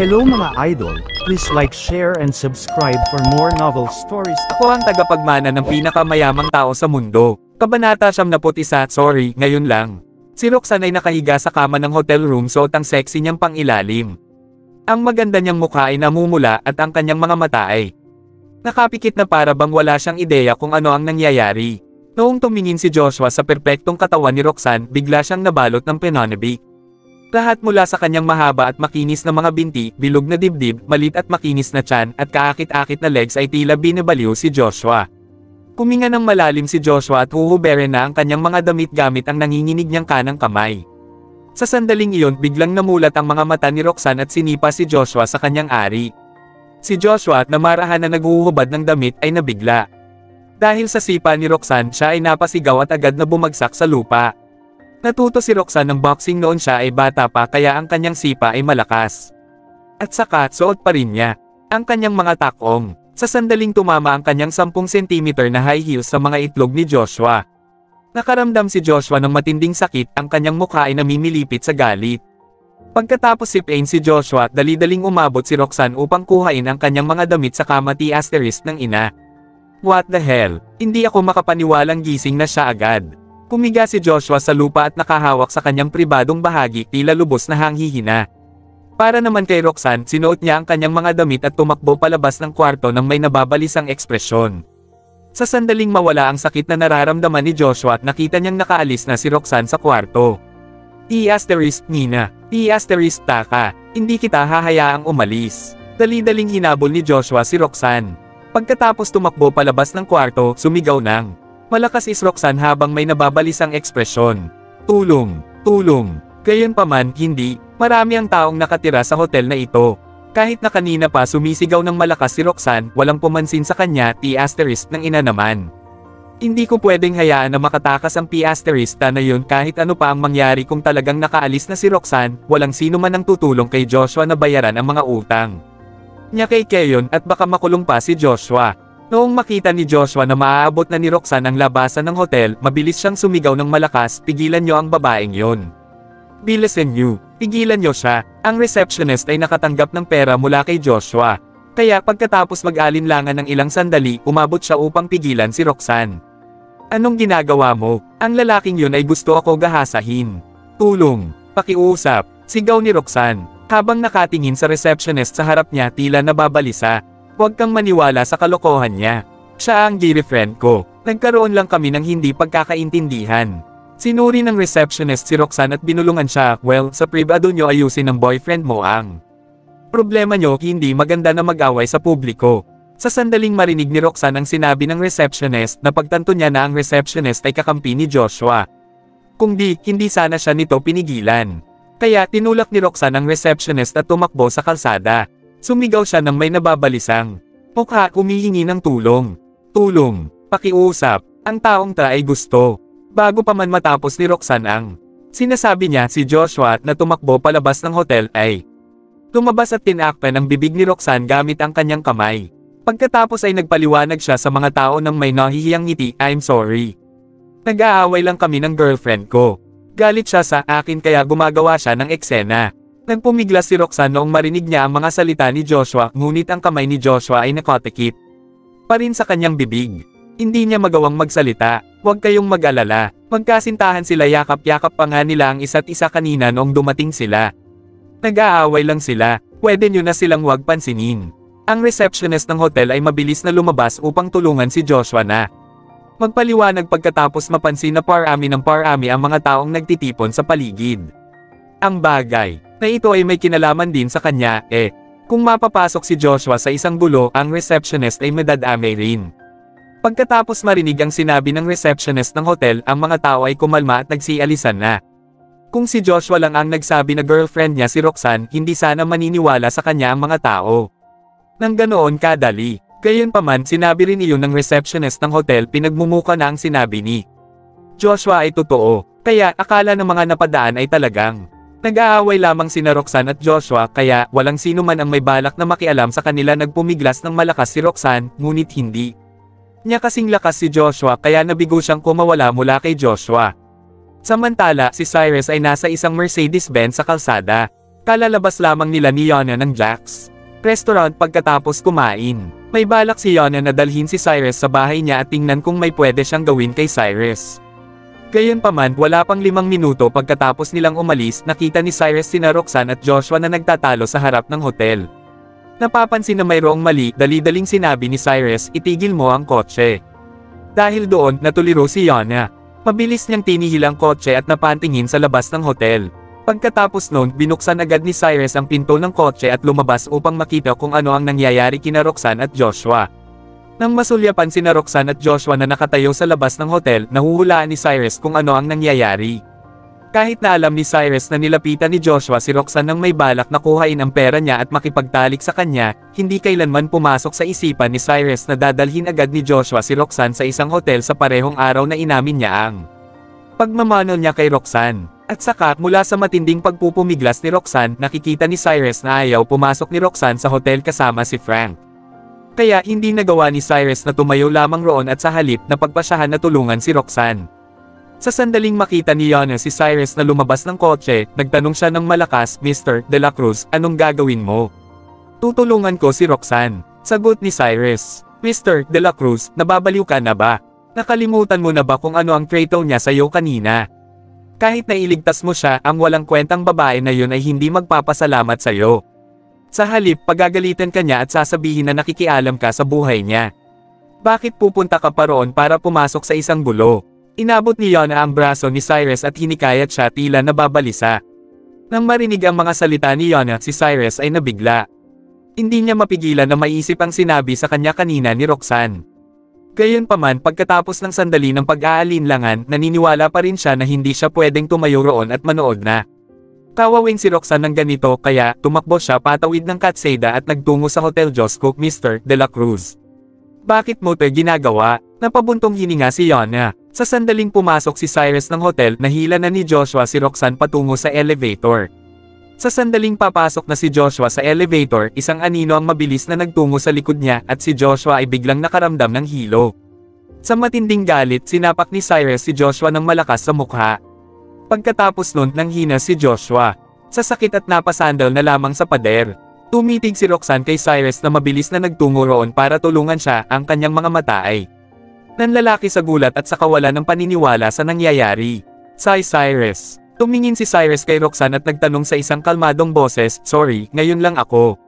Hello mga idol, please like, share and subscribe for more novel stories. Ako ang tagapagmana ng pinakamayamang tao sa mundo. Kabanata 71, sorry, ngayon lang. Si Roxanne ay nakahiga sa kama ng hotel room, suot ang sexy niyang pangilalim. Ang maganda niyang mukha ay namumula at ang kanyang mga mata ay nakapikit na para bang wala siyang ideya kung ano ang nangyayari. Noong tumingin si Joshua sa perpektong katawan ni Roxanne, bigla siyang nabalot ng pananabik. Lahat mula sa kanyang mahaba at makinis na mga binti, bilog na dibdib, malit at makinis na tiyan, at kaakit-akit na legs ay tila binabaliw si Joshua. Kuminga ng malalim si Joshua at huhuberin na ang kanyang mga damit gamit ang nanginginig niyang kanang kamay. Sa sandaling iyon, biglang namulat ang mga mata ni Roxanne at sinipa si Joshua sa kanyang ari. Si Joshua, na marahan na naghuhubad ng damit, ay nabigla. Dahil sa sipa ni Roxanne, siya ay napasigaw at agad na bumagsak sa lupa. Natuto si Roxanne ng boxing noon siya ay bata pa, kaya ang kanyang sipa ay malakas. At saka, suot pa rin niya ang kanyang mga takong. Sa sandaling tumama ang kanyang 10 cm na high heels sa mga itlog ni Joshua. Nakaramdam si Joshua ng matinding sakit, ang kanyang mukha ay namimilipit sa galit. Pagkatapos sipain si Joshua, dali-daling umabot si Roxanne upang kuhain ang kanyang mga damit sa kamati asterisk ng ina. What the hell? Hindi ako makapaniwalang gising na siya agad. Pumiga si Joshua sa lupa at nakahawak sa kanyang pribadong bahagi, tila lubos na hanghihina. Para naman kay Roxanne, sinuot niya ang kanyang mga damit at tumakbo palabas ng kwarto nang may nababalisang ekspresyon. Sa sandaling mawala ang sakit na nararamdaman ni Joshua at nakita niyang nakaalis na si Roxanne sa kwarto. Nina. Taka. Hindi kita hahayaang umalis. Dali-daling hinabol ni Joshua si Roxanne. Pagkatapos tumakbo palabas ng kwarto, sumigaw ng malakas si Roxanne habang may nababalisang ekspresyon. Tulong! Tulong! Gayunpaman, hindi. Marami ang taong nakatira sa hotel na ito. Kahit na kanina pa sumisigaw ng malakas si Roxanne, walang pumansin sa kanya, P** ng ina naman. Hindi ko pwedeng hayaan na makatakas ang P** na yun kahit ano pa ang mangyari. Kung talagang nakaalis na si Roxanne, walang sino man ang tutulong kay Joshua na bayaran ang mga utang niya kay Keyon, at baka makulong pa si Joshua. Noong makita ni Joshua na maaabot na ni Roxanne ang labasan ng hotel, mabilis siyang sumigaw ng malakas, pigilan niyo ang babaeng yon. Bilisan niyo, pigilan niyo siya. Ang receptionist ay nakatanggap ng pera mula kay Joshua. Kaya pagkatapos mag-alinlangan ng ilang sandali, umabot siya upang pigilan si Roxanne. Anong ginagawa mo? Ang lalaking yun ay gusto ako gahasahin. Tulong, pakiusap, sigaw ni Roxanne. Habang nakatingin sa receptionist sa harap niya, tila nababalisa. Huwag kang maniwala sa kalokohan niya. Siya ang girlfriend ko. Nagkaroon lang kami ng hindi pagkakaintindihan. Sinuri ng receptionist si Roxanne at binulungan siya. Well, sa pribado nyo ayusin ng boyfriend mo ang problema nyo, hindi maganda na mag-away sa publiko. Sa sandaling marinig ni Roxanne ang sinabi ng receptionist, napagtanto niya na ang receptionist ay kakampi ni Joshua. Kung di, hindi sana siya nito pinigilan. Kaya tinulak ni Roxanne ang receptionist at tumakbo sa kalsada. Sumigaw siya ng may nababalisang mukha, humihingi ng tulong. Tulong, pakiusap, ang taong ay gusto. Bago pa man matapos ni Roxanne ang sinasabi niya, si Joshua na tumakbo palabas ng hotel ay lumabas at tinakpan ang bibig ni Roxanne gamit ang kanyang kamay. Pagkatapos ay nagpaliwanag siya sa mga tao ng may nahihiyang ngiti, I'm sorry. Nag-aaway lang kami ng girlfriend ko. Galit siya sa akin kaya gumagawa siya ng eksena. Nagpumiglas si Roxanne noong marinig niya ang mga salita ni Joshua, ngunit ang kamay ni Joshua ay nakatikip pa rin sa kanyang bibig. Hindi niya magawang magsalita. Huwag kayong mag-alala. Magkasintahan sila, yakap-yakap pa nga nila ang isa't isa kanina noong dumating sila. Nag-aaway lang sila. Pwede nyo na silang huwag pansinin. Ang receptionist ng hotel ay mabilis na lumabas upang tulungan si Joshua na magpaliwanag. Pagkatapos mapansin na parami ng parami ang mga taong nagtitipon sa paligid. Ang bagay na ito ay may kinalaman din sa kanya, kung mapapasok si Joshua sa isang gulo, ang receptionist ay madadamay rin. Pagkatapos marinig ang sinabi ng receptionist ng hotel, ang mga tao ay kumalma at nagsialisan na. Kung si Joshua lang ang nagsabi na girlfriend niya si Roxanne, hindi sana maniniwala sa kanya ang mga tao. Nang ganoon kadali. Gayunpaman, sinabi rin iyon ng receptionist ng hotel, pinagmumuka na ang sinabi ni Joshua ay totoo. Kaya akala ng mga napadaan ay talagang nag-aaway lamang sina Roxanne at Joshua, kaya walang sino man ang may balak na makialam sa kanila. Nagpumiglas ng malakas si Roxanne, ngunit hindi niya kasing lakas si Joshua, kaya nabigo siyang kumawala mula kay Joshua. Samantala, si Cyrus ay nasa isang Mercedes-Benz sa kalsada. Kalalabas lamang nila ni Yana ng Jack's restaurant pagkatapos kumain. May balak si Yana na dalhin si Cyrus sa bahay niya at tingnan kung may pwede siyang gawin kay Cyrus. Gayunpaman, wala pang 5 minuto pagkatapos nilang umalis, nakita ni Cyrus sina Roxanne at Joshua na nagtatalo sa harap ng hotel. Napapansin na mayroong mali, dali-daling sinabi ni Cyrus, itigil mo ang kotse. Dahil doon, natuliro si Yana. Mabilis niyang tinihil ang kotse at napantingin sa labas ng hotel. Pagkatapos noon, binuksan agad ni Cyrus ang pinto ng kotse at lumabas upang makita kung ano ang nangyayari kina Roxanne at Joshua. Nang masulyapan sina Roxanne at Joshua na nakatayo sa labas ng hotel, nahuhulaan ni Cyrus kung ano ang nangyayari. Kahit na alam ni Cyrus na nilapitan ni Joshua si Roxanne nang may balak na kuhain ang pera niya at makipagtalik sa kanya, hindi kailanman pumasok sa isipan ni Cyrus na dadalhin agad ni Joshua si Roxanne sa isang hotel sa parehong araw na inamin niya ang pagmamano niya kay Roxanne. At saka, mula sa matinding pagpupumiglas ni Roxanne, nakikita ni Cyrus na ayaw pumasok ni Roxanne sa hotel kasama si Frank. Kaya hindi nagawa ni Cyrus na tumayo lamang roon at sa halip na pagpasyahan na tulungan si Roxanne. Sa sandaling makita ni Yana si Cyrus na lumabas ng kotse, nagtanong siya ng malakas, Mr. De La Cruz, anong gagawin mo? Tutulungan ko si Roxanne. Sagot ni Cyrus. Mr. De La Cruz, nababaliw ka na ba? Nakalimutan mo na ba kung ano ang trato niya sa'yo kanina? Kahit na iligtas mo siya, ang walang kwentang babae na yun ay hindi magpapasalamat sa'yo. Sa halip, pagagalitan ka niya at sasabihin na nakikialam ka sa buhay niya. Bakit pupunta ka pa roon para pumasok sa isang gulo? Inabot ni Yana ang braso ni Cyrus at hinikayat siya tila nababalisa. Nang marinig ang mga salita ni Yana, si Cyrus ay nabigla. Hindi niya mapigilan na maiisip ang sinabi sa kanya kanina ni Roxanne. Gayunpaman, pagkatapos ng sandali ng pag-aalinlangan, naniniwala pa rin siya na hindi siya pwedeng tumayo roon at manood na. Kawawin si Roxanne ng ganito kaya, tumakbo siya patawid ng kalsada at nagtungo sa Hotel Josco, Mr. De La Cruz. Bakit mo ito ginagawa? Napabuntong hininga si Yana. Sa sandaling pumasok si Cyrus ng hotel, nahila na ni Joshua si Roxanne patungo sa elevator. Sa sandaling papasok na si Joshua sa elevator, isang anino ang mabilis na nagtungo sa likod niya at si Joshua ay biglang nakaramdam ng hilo. Sa matinding galit, sinapak ni Cyrus si Joshua ng malakas sa mukha. Pagkatapos nun, nanghina si Joshua. Sa sakit at napasandal na lamang sa pader. Tumitig si Roxanne kay Cyrus na mabilis na nagtungo roon para tulungan siya, ang kanyang mga mata ay nanlalaki sa gulat at sa kawalan ng paniniwala sa nangyayari. Cyrus. Tumingin si Cyrus kay Roxanne at nagtanong sa isang kalmadong boses, sorry, ngayon lang ako.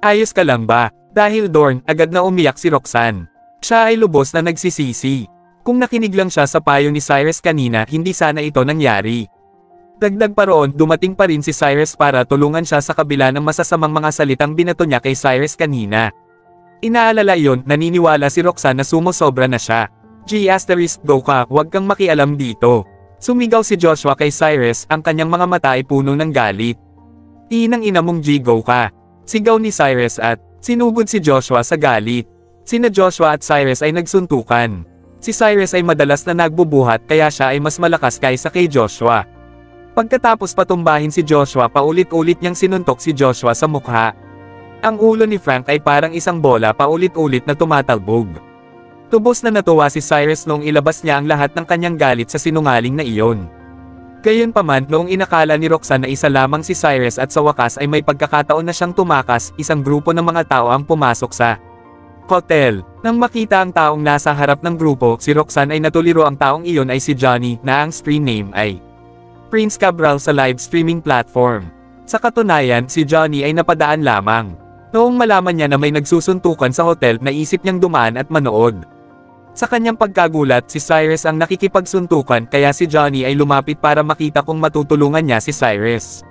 Ayos ka lang ba? Dahil doon, agad na umiyak si Roxanne. Siya ay lubos na nagsisisi. Kung nakinig lang siya sa payo ni Cyrus kanina, hindi sana ito nangyari. Dagdag pa roon, dumating pa rin si Cyrus para tulungan siya sa kabila ng masasamang mga salitang binato niya kay Cyrus kanina. Inaalala iyon, naniniwala si Roxanne na sumosobra na siya. Go ka, huwag kang makialam dito. Sumigaw si Joshua kay Cyrus, ang kanyang mga mata ay puno ng galit. Inang ina mong Go ka. Sigaw ni Cyrus at sinugod si Joshua sa galit. Sina Joshua at Cyrus ay nagsuntukan. Si Cyrus ay madalas na nagbubuhat kaya siya ay mas malakas kaysa kay Joshua. Pagkatapos patumbahin si Joshua, paulit-ulit niyang sinuntok si Joshua sa mukha. Ang ulo ni Frank ay parang isang bola paulit-ulit na tumatalbog. Tubos na natuwa si Cyrus noong ilabas niya ang lahat ng kanyang galit sa sinungaling na iyon. Gayunpaman, noong inakala ni Roxanne na isa lamang si Cyrus at sa wakas ay may pagkakataon na siyang tumakas, isang grupo ng mga tao ang pumasok sa hotel. Nang makita ang taong nasa harap ng grupo, si Roxanne ay natuliro. Ang taong iyon ay si Johnny, na ang screen name ay Prince Cabral sa live streaming platform. Sa katunayan, si Johnny ay napadaan lamang. Noong malaman niya na may nagsusuntukan sa hotel, naisip niyang dumaan at manood. Sa kanyang pagkagulat, si Cyrus ang nakikipagsuntukan kaya si Johnny ay lumapit para makita kung matutulungan niya si Cyrus.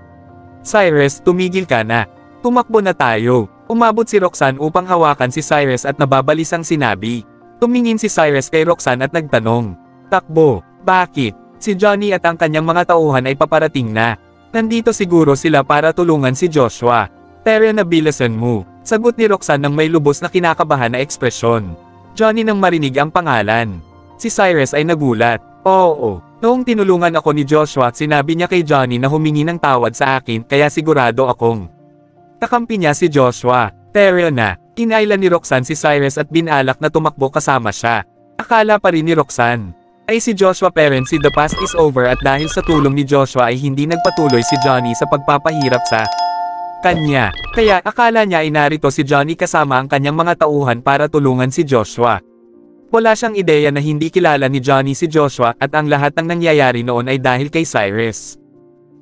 Cyrus, tumigil ka na. Tumakbo na tayo. Umabot si Roxanne upang hawakan si Cyrus at nababalisang sinabi. Tumingin si Cyrus kay Roxanne at nagtanong. Takbo, bakit? Si Johnny at ang kanyang mga tauhan ay paparating na. Nandito siguro sila para tulungan si Joshua. Tara na bilisan mo. Sagot ni Roxanne nang may lubos na kinakabahan na ekspresyon. Johnny nang marinig ang pangalan. Si Cyrus ay nagulat. Oo. Noong tinulungan ako ni Joshua, sinabi niya kay Johnny na humingi ng tawad sa akin kaya sigurado akong kakampi niya si Joshua. Tara na. Kinailan ni Roxanne si Cyrus at binalak na tumakbo kasama siya. Akala pa rin ni Roxanne ay si Joshua parent si the past is over at dahil sa tulong ni Joshua ay hindi nagpatuloy si Johnny sa pagpapahirap sa kanya. Kaya akala niya ay narito si Johnny kasama ang kanyang mga tauhan para tulungan si Joshua. Wala siyang ideya na hindi kilala ni Johnny si Joshua at ang lahat ng nangyayari noon ay dahil kay Cyrus.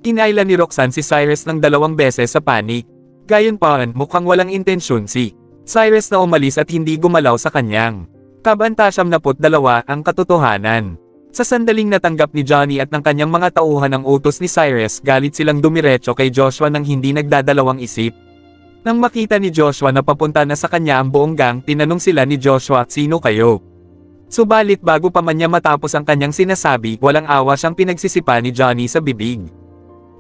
Kinailan ni Roxanne si Cyrus ng 2 beses sa panik. Gayunpaman mukhang walang intensyon si Cyrus na umalis at hindi gumalaw sa kanyang kabanta 72 ang katotohanan. Sa sandaling natanggap ni Johnny at ng kanyang mga tauhan ang utos ni Cyrus, galit silang dumiretso kay Joshua nang hindi nagdadalawang isip. Nang makita ni Joshua na papunta na sa kanya ang buong gang, tinanong sila ni Joshua, "Sino kayo?" Subalit bago pa man niya matapos ang kanyang sinasabi, walang awa siyang pinagsisipa ni Johnny sa bibig.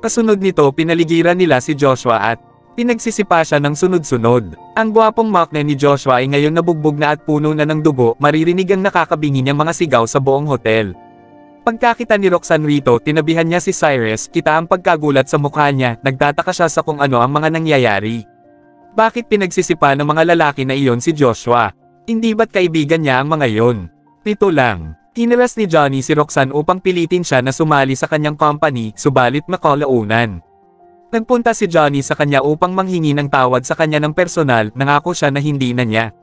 Kasunod nito pinaligiran nila si Joshua at pinagsisipa siya ng sunod-sunod. Ang gwapong makne ni Joshua ay ngayon nabugbog na at puno na ng dugo, maririnig ang nakakabingi niyang mga sigaw sa buong hotel. Pagkakita ni Roxanne rito, tinabihan niya si Cyrus, kita ang pagkagulat sa mukha niya, nagtataka siya sa kung ano ang mga nangyayari. Bakit pinagsisipa ng mga lalaki na iyon si Joshua? Hindi ba't kaibigan niya ang mga iyon? Nito lang. Tiniras ni Johnny si Roxanne upang pilitin siya na sumali sa kanyang company, subalit makalaunan. Nagpunta si Johnny sa kanya upang manghingi ng tawad sa kanya ng personal, nangako siya na hindi na niya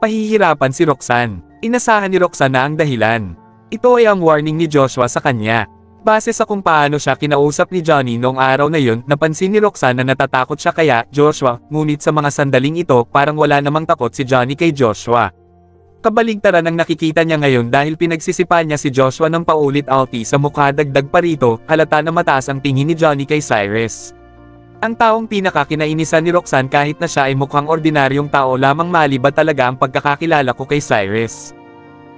pahihirapan si Roxanne. Inasahan ni Roxanne na ang dahilan. Ito ay ang warning ni Joshua sa kanya. Base sa kung paano siya kinausap ni Johnny noong araw na yun, napansin ni Roxanne na natatakot siya kaya Joshua, ngunit sa mga sandaling ito parang wala namang takot si Johnny kay Joshua. Kabaligtaran ang nakikita niya ngayon dahil pinagsisipa niya si Joshua ng paulit-ulit sa mukha, dagdag pa rito, halata na mataas ang tingin ni Johnny kay Cyrus. Ang taong pinakakinainisan ni Roxanne kahit na siya ay mukhang ordinaryong tao lamang, mali ba talaga ang pagkakakilala ko kay Cyrus?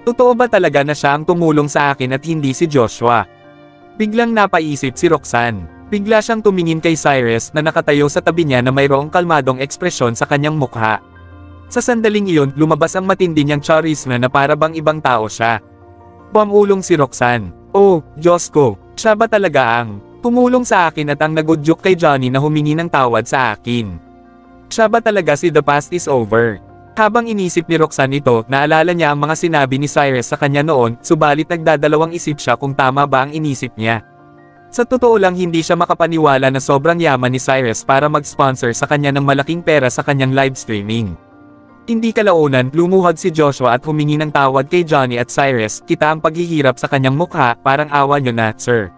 Totoo ba talaga na siya ang tumulong sa akin at hindi si Joshua? Biglang napaisip si Roxanne. Bigla siyang tumingin kay Cyrus na nakatayo sa tabi niya na mayroong kalmadong ekspresyon sa kanyang mukha. Sa sandaling iyon, lumabas ang matindi niyang charisma na para bang ibang tao siya. Bumulong si Roxanne. "Oh, Diyos ko, siya ba talaga ang tumulong sa akin at ang nagudyok kay Johnny na humingi ng tawad sa akin? Siya ba talaga si The Past Is Over?" Habang inisip ni Roxanne ito, naalala niya ang mga sinabi ni Cyrus sa kanya noon, subalit nagdadalawang isip siya kung tama ba ang inisip niya. Sa totoo lang hindi siya makapaniwala na sobrang yaman ni Cyrus para mag-sponsor sa kanya ng malaking pera sa kanyang live streaming. Hindi kalaunan, lumuhod si Joshua at humingi ng tawad kay Johnny at Cyrus, kita ang paghihirap sa kanyang mukha, parang awa niyo na, "Sir.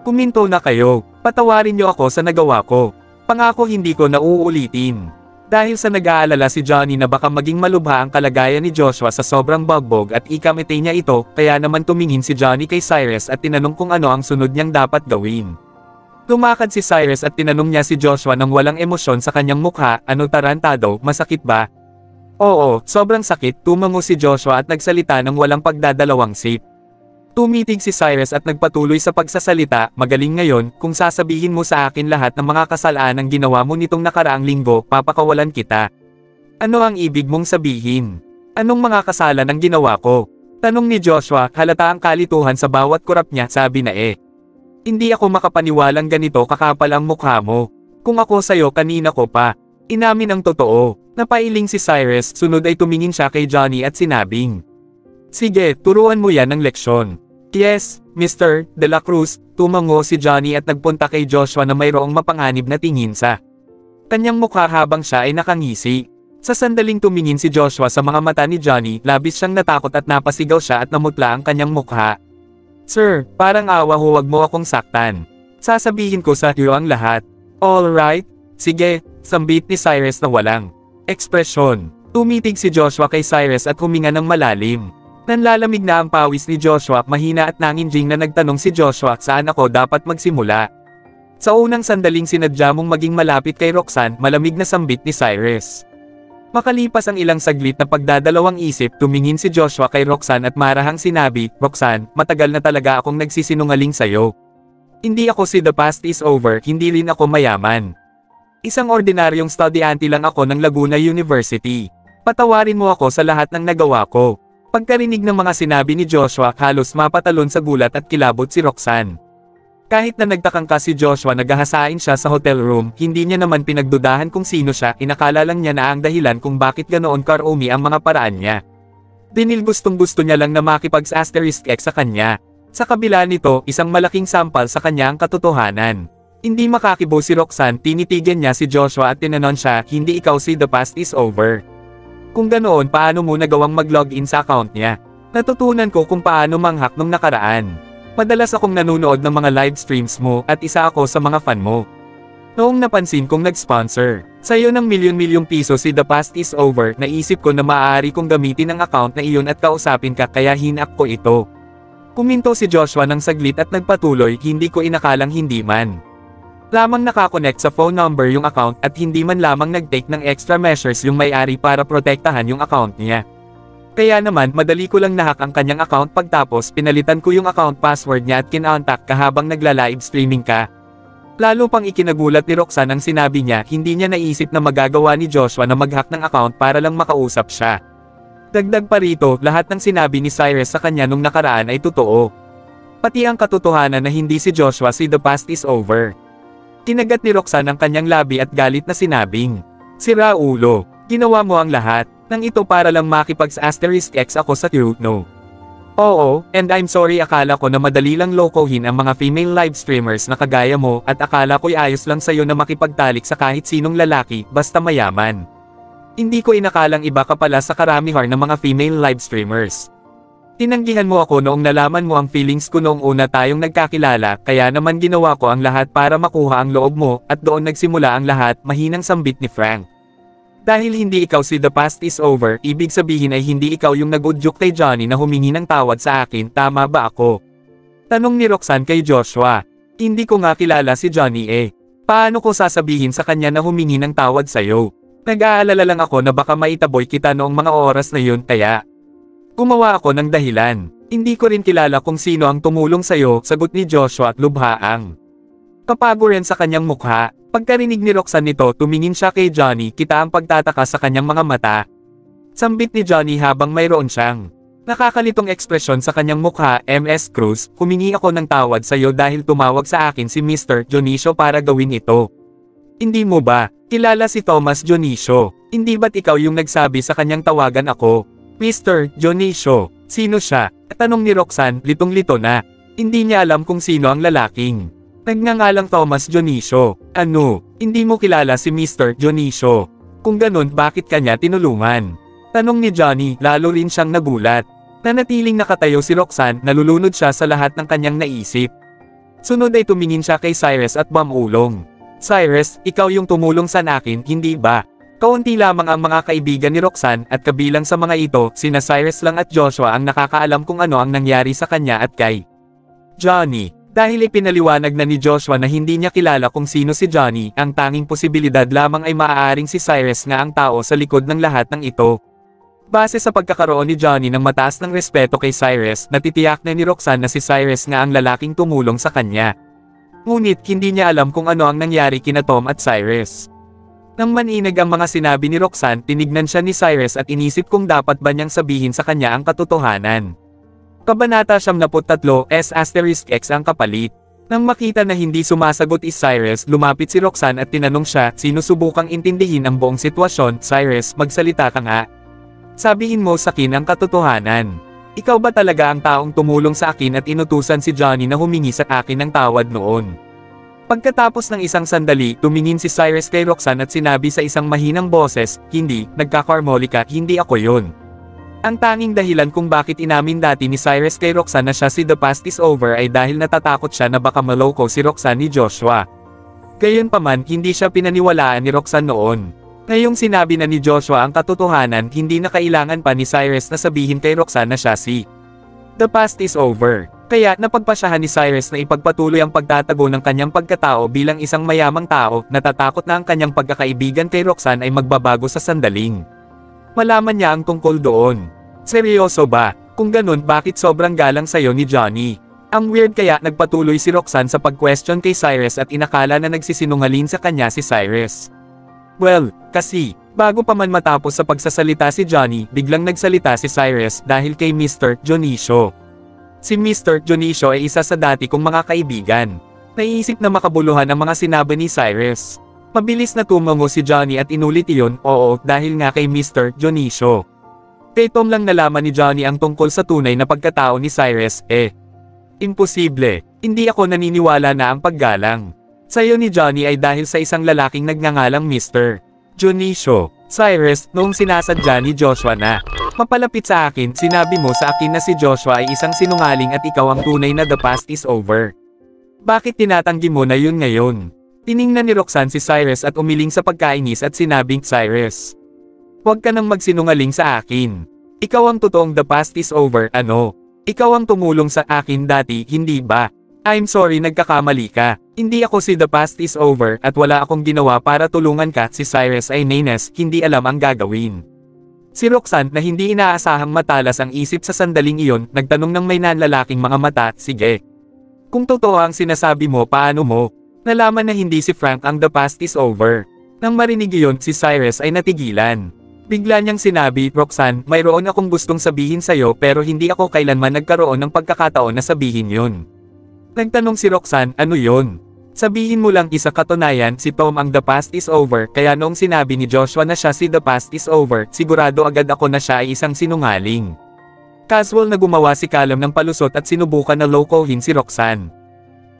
Kuminto na kayo. Patawarin niyo ako sa nagawa ko. Pangako hindi ko na uulitin." Dahil sa nag-aalala si Johnny na baka maging malubha ang kalagayan ni Joshua sa sobrang bagbog at ikamete niya ito, kaya naman tumingin si Johnny kay Cyrus at tinanong kung ano ang sunod niyang dapat gawin. Tumakad si Cyrus at tinanong niya si Joshua nang walang emosyon sa kanyang mukha, "Ano tarantado, masakit ba?" "Oo, sobrang sakit," tumango si Joshua at nagsalita ng walang pagdadalawang isip. Tumitig si Cyrus at nagpatuloy sa pagsasalita, "Magaling ngayon, kung sasabihin mo sa akin lahat ng mga kasalanang ginawa mo nitong nakaraang linggo, papakawalan kita." "Ano ang ibig mong sabihin? Anong mga kasalan ang ginawa ko?" tanong ni Joshua, halata ang kalituhan sa bawat kurap niya, sabi na "Hindi ako makapaniwalang ganito kakapal ang mukha mo. Kung ako sa'yo kanina ko pa." Inamin ang totoo. Napailing si Cyrus, sunod ay tumingin siya kay Johnny at sinabing, "Sige, turuan mo yan ng leksyon." "Yes, Mr. De La Cruz," tumango si Johnny at nagpunta kay Joshua na mayroong mapanganib na tingin sa kanyang mukha habang siya ay nakangisi. Sa sandaling tumingin si Joshua sa mga mata ni Johnny, labis siyang natakot at napasigaw siya at namutla ang kanyang mukha. "Sir, parang awa, huwag mo akong saktan. Sasabihin ko sa iyo ang lahat." "Alright, sige," sambit ni Cyrus na walang ekspresyon. Tumitig si Joshua kay Cyrus at huminga ng malalim. Nanlalamig na ang pawis ni Joshua, mahina at nanginjing na nagtanong si Joshua, "Saan ako dapat magsimula?" Sa unang sandaling sinadya mong maging malapit kay Roxanne, malamig na sambit ni Cyrus. Makalipas ang ilang saglit na pagdadalawang isip, tumingin si Joshua kay Roxanne at marahang sinabi, "Roxanne, matagal na talaga akong nagsisinungaling sa'yo. Hindi ako si The Past Is Over, hindi rin ako mayaman. Isang ordinaryong estudyante lang ako ng Laguna University. Patawarin mo ako sa lahat ng nagawa ko." Pagkarinig ng mga sinabi ni Joshua, halos mapatalon sa gulat at kilabot si Roxanne. Kahit na nagtakangka si Joshua, naghahasain siya sa hotel room, hindi niya naman pinagdudahan kung sino siya, inakala lang niya na ang dahilan kung bakit ganoon karumi ang mga paraan niya. Dinil gustong-gusto niya lang na makipag-*X sa kanya. Sa kabila nito, isang malaking sampal sa kanya ang katotohanan. Hindi makakibo si Roxanne, tinitigan niya si Joshua at tinanon siya, hindi ikaw si The Past is Over. Kung ganoon, paano mo nagawang mag-login sa account niya? Natutunan ko kung paano manghak nung nakaraan. Madalas akong nanonood ng mga live streams mo at isa ako sa mga fan mo. Noong napansin kong nag-sponsor sa'yo ng milyon-milyong piso si The Past is Over, naisip ko na maaari kong gamitin ang account na iyon at kausapin ka, kaya hinak ko ito. Kuminto si Joshua ng saglit at nagpatuloy, hindi ko inakalang hindi man lamang nakakonect sa phone number yung account at hindi man lamang nag-take ng extra measures yung may-ari para protektahan yung account niya. Kaya naman madali ko lang nahack ang kanyang account, pagtapos pinalitan ko yung account password niya at kinontak ka habang nagla-live streaming ka. Lalo pang ikinagulat ni Roxanne ang sinabi niya, hindi niya naisip na magagawa ni Joshua na mag-hack ng account para lang makausap siya. Dagdag pa rito, lahat ng sinabi ni Cyrus sa kanya nung nakaraan ay totoo. Pati ang katotohanan na hindi si Joshua si The Past is Over. Kinagat ni Roxanne ang kanyang labi at galit na sinabing, "Sira ulo, ginawa mo ang lahat ng ito para lang makipag-*X ako sa truth, no?" Oo, and I'm sorry, akala ko na madali lang lokohin ang mga female live streamers na kagaya mo at akala ko'y ayos lang sa'yo na makipagtalik sa kahit sinong lalaki, basta mayaman. Hindi ko inakalang iba ka pala sa karamihar ng mga female live streamers. Tinanggihan mo ako noong nalaman mo ang feelings ko noong una tayong nagkakilala, kaya naman ginawa ko ang lahat para makuha ang loob mo, at doon nagsimula ang lahat, mahinang sambit ni Frank. Dahil hindi ikaw si The Past is Over, ibig sabihin ay hindi ikaw yung nag-udyok kay Johnny na humingi ng tawad sa akin, tama ba ako? Tanong ni Roxanne kay Joshua. Hindi ko nga kilala si Johnny eh. Paano ko sasabihin sa kanya na humingi ng tawad sa'yo? Nag-aalala lang ako na baka maitaboy kita noong mga oras na yun, kaya gumawa ako ng dahilan. Hindi ko rin kilala kung sino ang tumulong sa'yo, sagot ni Joshua at lubhaang kapago rin sa kanyang mukha. Pagkarinig ni Roxanne nito, tumingin siya kay Johnny, kita ang pagtataka sa kanyang mga mata. Sambit ni Johnny habang mayroon siyang nakakalitong ekspresyon sa kanyang mukha. "MS Cruz, humingi ako ng tawad sa iyo dahil tumawag sa akin si Mr. Dionisio para gawin ito. Hindi mo ba kilala si Thomas Dionisio? Hindi ba't ikaw yung nagsabi sa kanyang tawagan ako?" "Mr. Dionisio, sino siya?" Tanong ni Roxanne, litong-lito na. Hindi niya alam kung sino ang lalaking nagngangalang Thomas Dionisio. "Ano, hindi mo kilala si Mr. Dionisio? Kung ganun, bakit kanya tinulungan?" Tanong ni Johnny, lalo rin siyang nagulat. Nanatiling nakatayo si Roxanne, nalulunod siya sa lahat ng kanyang naisip. Sunod ay tumingin siya kay Cyrus at bumulong. "Cyrus, ikaw yung tumulong sa akin, hindi ba?" Kaunti lamang ang mga kaibigan ni Roxanne, at kabilang sa mga ito, sina Cyrus lang at Joshua ang nakakaalam kung ano ang nangyari sa kanya at kay Johnny. Dahil ipinaliwanag na ni Joshua na hindi niya kilala kung sino si Johnny, ang tanging posibilidad lamang ay maaaring si Cyrus nga ang tao sa likod ng lahat ng ito. Base sa pagkakaroon ni Johnny ng mataas ng respeto kay Cyrus, natitiyak na ni Roxanne na si Cyrus nga ang lalaking tumulong sa kanya. Ngunit hindi niya alam kung ano ang nangyari kina Tom at Cyrus. Nang maninag ang mga sinabi ni Roxanne, tinignan siya ni Cyrus at inisip kung dapat ba niyang sabihin sa kanya ang katotohanan. Kabanata 73 *X ang kapalit. Nang makita na hindi sumasagot si Cyrus, lumapit si Roxanne at tinanong siya, sinusubukang intindihin ang buong sitwasyon. "Cyrus, magsalita ka nga. Sabihin mo sa akin ang katotohanan. Ikaw ba talaga ang taong tumulong sa akin at inutusan si Johnny na humingi sa akin ng tawad noon?" Pagkatapos ng isang sandali, tumingin si Cyrus kay Roxanne at sinabi sa isang mahinang boses, "Hindi, nagkakarmolika, hindi ako yun." Ang tanging dahilan kung bakit inamin dati ni Cyrus kay Roxanne na siya si The Past is Over ay dahil natatakot siya na baka maloko si Roxanne ni Joshua. Gayunpaman, hindi siya pinaniwalaan ni Roxanne noon. Ngayong sinabi na ni Joshua ang katotohanan, hindi na kailangan pa ni Cyrus na sabihin kay Roxanne na siya si The Past is Over. Kaya napagpasyahan ni Cyrus na ipagpatuloy ang pagtatago ng kanyang pagkatao bilang isang mayamang tao. Natatakot na ang kanyang pagkakaibigan kay Roxanne ay magbabago sa sandaling malaman niya ang tungkol doon. "Seryoso ba? Kung ganun, bakit sobrang galang sa'yo ni Johnny?" Ang weird, kaya nagpatuloy si Roxanne sa pag-question kay Cyrus at inakala na nagsisinungaling sa kanya si Cyrus. "Well, kasi, bago pa man matapos sa pagsasalita si Johnny, biglang nagsalita si Cyrus dahil kay Mr. Dionisio. Si Mr. Dionisio ay isa sa dati kong mga kaibigan. Naiisip na makabuluhan ang mga sinabi ni Cyrus. Mabilis na tumango si Johnny at inulit iyon, "Oo, dahil nga kay Mr. Dionisio." Kay Tom lang nalaman ni Johnny ang tungkol sa tunay na pagkatao ni Cyrus. Imposible. Hindi ako naniniwala na ang paggalang Sayo ni Johnny ay dahil sa isang lalaking nagngangalang Mr. Junicio. Cyrus, noong sinasadya ni Joshua na mapalapit sa akin, sinabi mo sa akin na si Joshua ay isang sinungaling at ikaw ang tunay na the past is over. Bakit tinatanggi mo na yun ngayon? Tiningnan ni Roxanne si Cyrus at umiling sa pagkainis at sinabing, Cyrus, huwag ka nang magsinungaling sa akin. Ikaw ang totoong the past is over, ano? Ikaw ang tumulong sa akin dati, hindi ba? I'm sorry, nagkakamali ka. Hindi ako si the past is over at wala akong ginawa para tulungan ka. Si Cyrus ay naines, hindi alam ang gagawin. Si Roxanne na hindi inaasahang matalas ang isip sa sandaling iyon, nagtanong ng may nanlalaking mga mata, sige. Kung totoo ang sinasabi mo, paano mo nalaman na hindi si Frank ang the past is over? Nang marinig iyon, si Cyrus ay natigilan. Bigla niyang sinabi, Roxanne, mayroon akong gustong sabihin sa'yo pero hindi ako kailanman nagkaroon ng pagkakataon na sabihin yun. Nagtanong si Roxanne, ano yun? Sabihin mo lang isa katunayan, si Tom ang the past is over, kaya noong sinabi ni Joshua na siya si the past is over, sigurado agad ako na siya ay isang sinungaling. Casual na gumawa si Callum ng palusot at sinubukan na lokohin si Roxanne.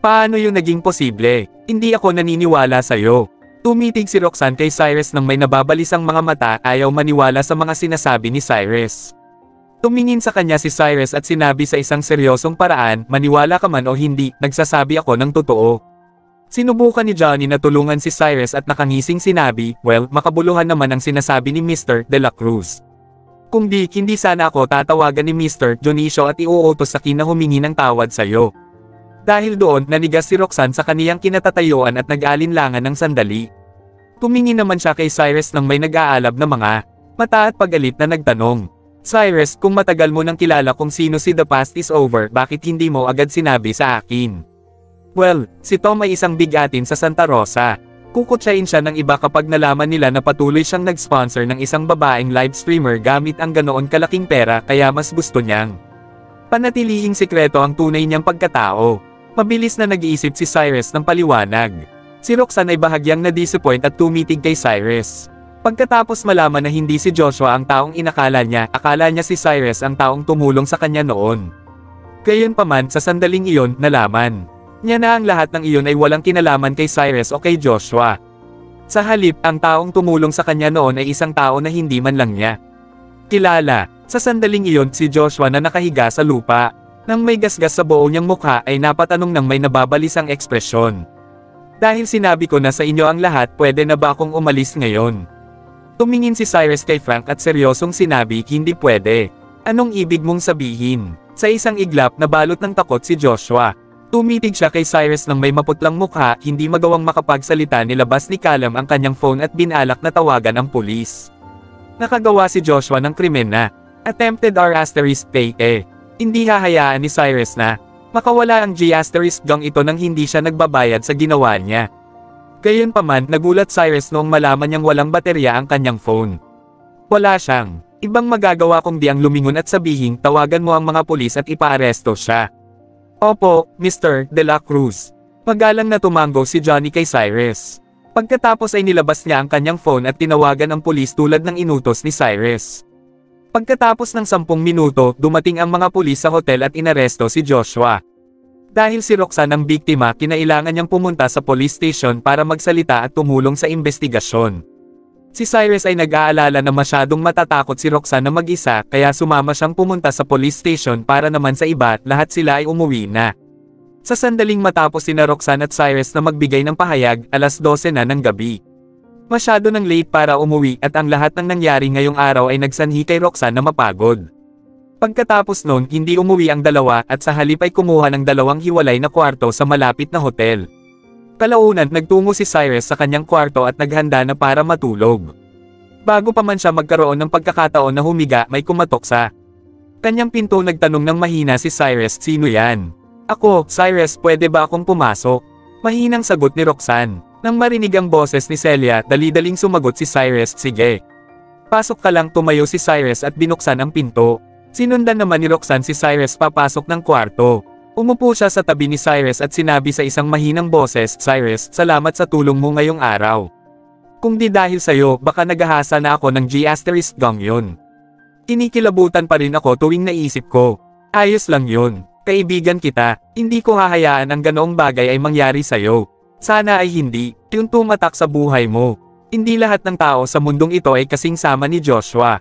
Paano yung naging posible? Hindi ako naniniwala sa'yo. Tumitig si Roxanne kay Cyrus nang may nababalisang mga mata, ayaw maniwala sa mga sinasabi ni Cyrus. Tumingin sa kanya si Cyrus at sinabi sa isang seryosong paraan, maniwala ka man o hindi, nagsasabi ako ng totoo. Sinubukan ni Johnny na tulungan si Cyrus at nakangising sinabi, well, makabuluhan naman ang sinasabi ni Mr. De La Cruz. Kung di, hindi sana ako tatawagan ni Mr. Junicio at iuutos sa akin na humingi ng tawad sa'yo. Dahil doon, nanigas si Roxanne sa kaniyang kinatatayuan at nag-alinlangan ng sandali. Tumingin naman siya kay Cyrus nang may nag-aalab na mga mata at pagalit na nagtanong. Cyrus, kung matagal mo nang kilala kung sino si the past is over, bakit hindi mo agad sinabi sa akin? Well, si Tom ay isang bigatin sa Santa Rosa. Kukutsain siya ng iba kapag nalaman nila na patuloy siyang nag-sponsor ng isang babaeng live streamer gamit ang ganoon kalaking pera, kaya mas gusto niyang panatilihing sikreto ang tunay niyang pagkatao. Mabilis na nag-iisip si Cyrus ng paliwanag. Si Roxanne ay bahagyang na-disappoint at tumitig kay Cyrus. Pagkatapos malaman na hindi si Joshua ang taong inakala niya, akala niya si Cyrus ang taong tumulong sa kanya noon. Gayunpaman, sa sandaling iyon, nalaman niya na ang lahat ng iyon ay walang kinalaman kay Cyrus o kay Joshua. Sa halip, ang taong tumulong sa kanya noon ay isang tao na hindi man lang niya kilala. Sa sandaling iyon, si Joshua na nakahiga sa lupa. Nang may gasgas sa buo niyang mukha ay napatanong ng may nababalisang ekspresyon. Dahil sinabi ko na sa inyo ang lahat, pwede na ba akong umalis ngayon? Tumingin si Cyrus kay Frank at seryosong sinabi, hindi pwede. Anong ibig mong sabihin? Sa isang iglap na balot ng takot si Joshua. Tumitig siya kay Cyrus nang may maputlang mukha, hindi magawang makapagsalita, nilabas ni Callum ang kanyang phone at binalak na tawagan ang pulis. Nakagawa si Joshua ng krimen na attempted R***pay. Hindi hahayaan ni Cyrus na makawala ang G***gang ito nang hindi siya nagbabayad sa ginawa niya. Gayunpaman, nagulat Cyrus noong malaman niyang walang baterya ang kanyang phone. Wala siyang ibang magagawa kundi ang lumingon at sabihin, tawagan mo ang mga pulis at ipaaresto siya. Opo, Mr. De La Cruz. Magalang na tumango si Johnny kay Cyrus. Pagkatapos ay nilabas niya ang kanyang phone at tinawagan ang pulis tulad ng inutos ni Cyrus. Pagkatapos ng 10 minuto, dumating ang mga pulis sa hotel at inaresto si Joshua. Dahil si Roxanne ang biktima, kinailangan niyang pumunta sa police station para magsalita at tumulong sa investigasyon. Si Cyrus ay nag-aalala na masyadong matatakot si Roxanne na mag-isa, kaya sumama siyang pumunta sa police station para naman sa iba, lahat sila ay umuwi na. Sa sandaling matapos sina Roxanne at Cyrus na magbigay ng pahayag, 12:00 na ng gabi. Masyado nang late para umuwi at ang lahat ng nangyari ngayong araw ay nagsanhi kay Roxanne na mapagod. Pagkatapos noon, hindi umuwi ang dalawa at sa halip ay kumuha ng 2 hiwalay na kwarto sa malapit na hotel. Kalaunan, nagtungo si Cyrus sa kanyang kwarto at naghanda na para matulog. Bago pa man siya magkaroon ng pagkakataon na humiga, may kumatok sa kanyang pinto. Nagtanong ng mahina si Cyrus, sino yan? Ako, Cyrus, pwede ba akong pumasok? Mahinang sagot ni Roxanne. Nang marinig ang boses ni Celia, dali-daling sumagot si Cyrus, sige. Pasok ka lang. Tumayo si Cyrus at binuksan ang pinto. Sinundan naman ni Roxanne si Cyrus papasok ng kwarto. Umupo siya sa tabi ni Cyrus at sinabi sa isang mahinang boses, Cyrus, salamat sa tulong mo ngayong araw. Kung di dahil sa'yo, baka naghahasa na ako ng G***gang yun. Kinikilabutan pa rin ako tuwing naisip ko. Ayos lang yun. Kaibigan kita, hindi ko hahayaan ang ganoong bagay ay mangyari sa'yo. Sana ay hindi, yung tumatak sa buhay mo. Hindi lahat ng tao sa mundong ito ay kasing sama ni Joshua.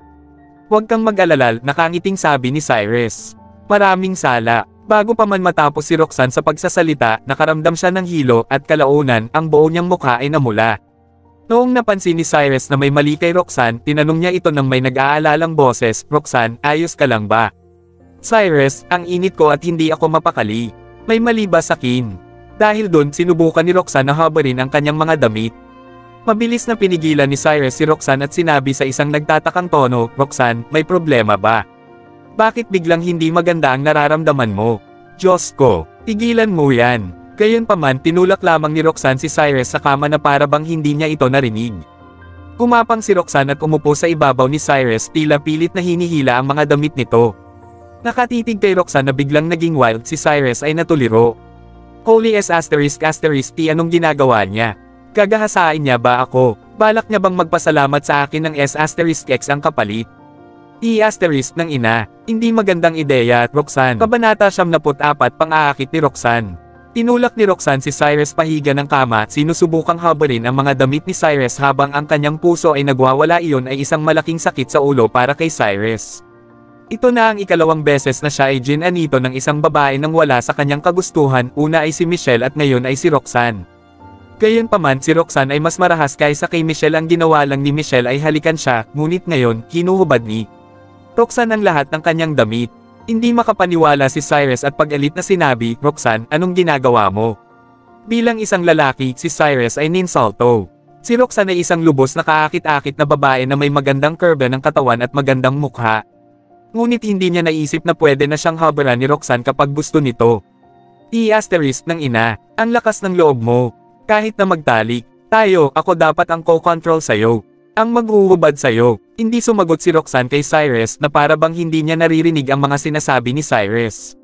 Huwag kang mag-alala, nakangiting sabi ni Cyrus. Maraming sala. Bago pa man matapos si Roxanne sa pagsasalita, nakaramdam siya ng hilo at kalaunan, ang buo niyang mukha ay namula. Noong napansin ni Cyrus na may mali kay Roxanne, tinanong niya ito ng may nag-aalalang boses, Roxanne, ayos ka lang ba? Cyrus, ang init ko at hindi ako mapakali. May mali ba sa akin? Dahil doon, sinubukan ni Roxanne na habarin ang kanyang mga damit. Mabilis na pinigilan ni Cyrus si Roxanne at sinabi sa isang nagtatakang tono, Roxanne, may problema ba? Bakit biglang hindi maganda ang nararamdaman mo? Diyos ko, tigilan mo yan. Gayunpaman, tinulak lamang ni Roxanne si Cyrus sa kama na para bang hindi niya ito narinig. Kumapang si Roxanne at umupo sa ibabaw ni Cyrus, tila pilit na hinihila ang mga damit nito. Nakatitig kay Roxanne na biglang naging wild, si Cyrus ay natuliro. Holy S*****, anong ginagawa niya? Gagahasain niya ba ako? Balak niya bang magpasalamat sa akin ng S***X ang kapalit? Ng ina. Hindi magandang ideya, Roxanne. Kabanata 74, pang-aakit ni Roxanne. Tinulak ni Roxanne si Cyrus pahiga ng kama, sinusubukang habarin ang mga damit ni Cyrus habang ang kanyang puso ay nagwawala. Iyon ay isang malaking sakit sa ulo para kay Cyrus. Ito na ang ikalawang beses na siya ay ginanito ng isang babae nang wala sa kanyang kagustuhan, una ay si Michelle at ngayon ay si Roxanne. Gayunpaman, si Roxanne ay mas marahas kaysa kay Michelle. Ang ginawa lang ni Michelle ay halikan siya, ngunit ngayon, hinuhubad ni Roxanne ang lahat ng kanyang damit. Hindi makapaniwala si Cyrus at pag-alit na sinabi, Roxanne, anong ginagawa mo? Bilang isang lalaki, si Cyrus ay ninsalto. Si Roxanne ay isang lubos na kaakit-akit na babae na may magandang kurba ng katawan at magandang mukha. Ngunit hindi niya naisip na pwede na siyang habaran ni Roxanne kapag gusto nito. Ng ina, ang lakas ng loob mo. Kahit na magtalik tayo, ako dapat ang co-control sa'yo. Ang maghuhubad sa'yo. Hindi sumagot si Roxanne kay Cyrus na para bang hindi niya naririnig ang mga sinasabi ni Cyrus.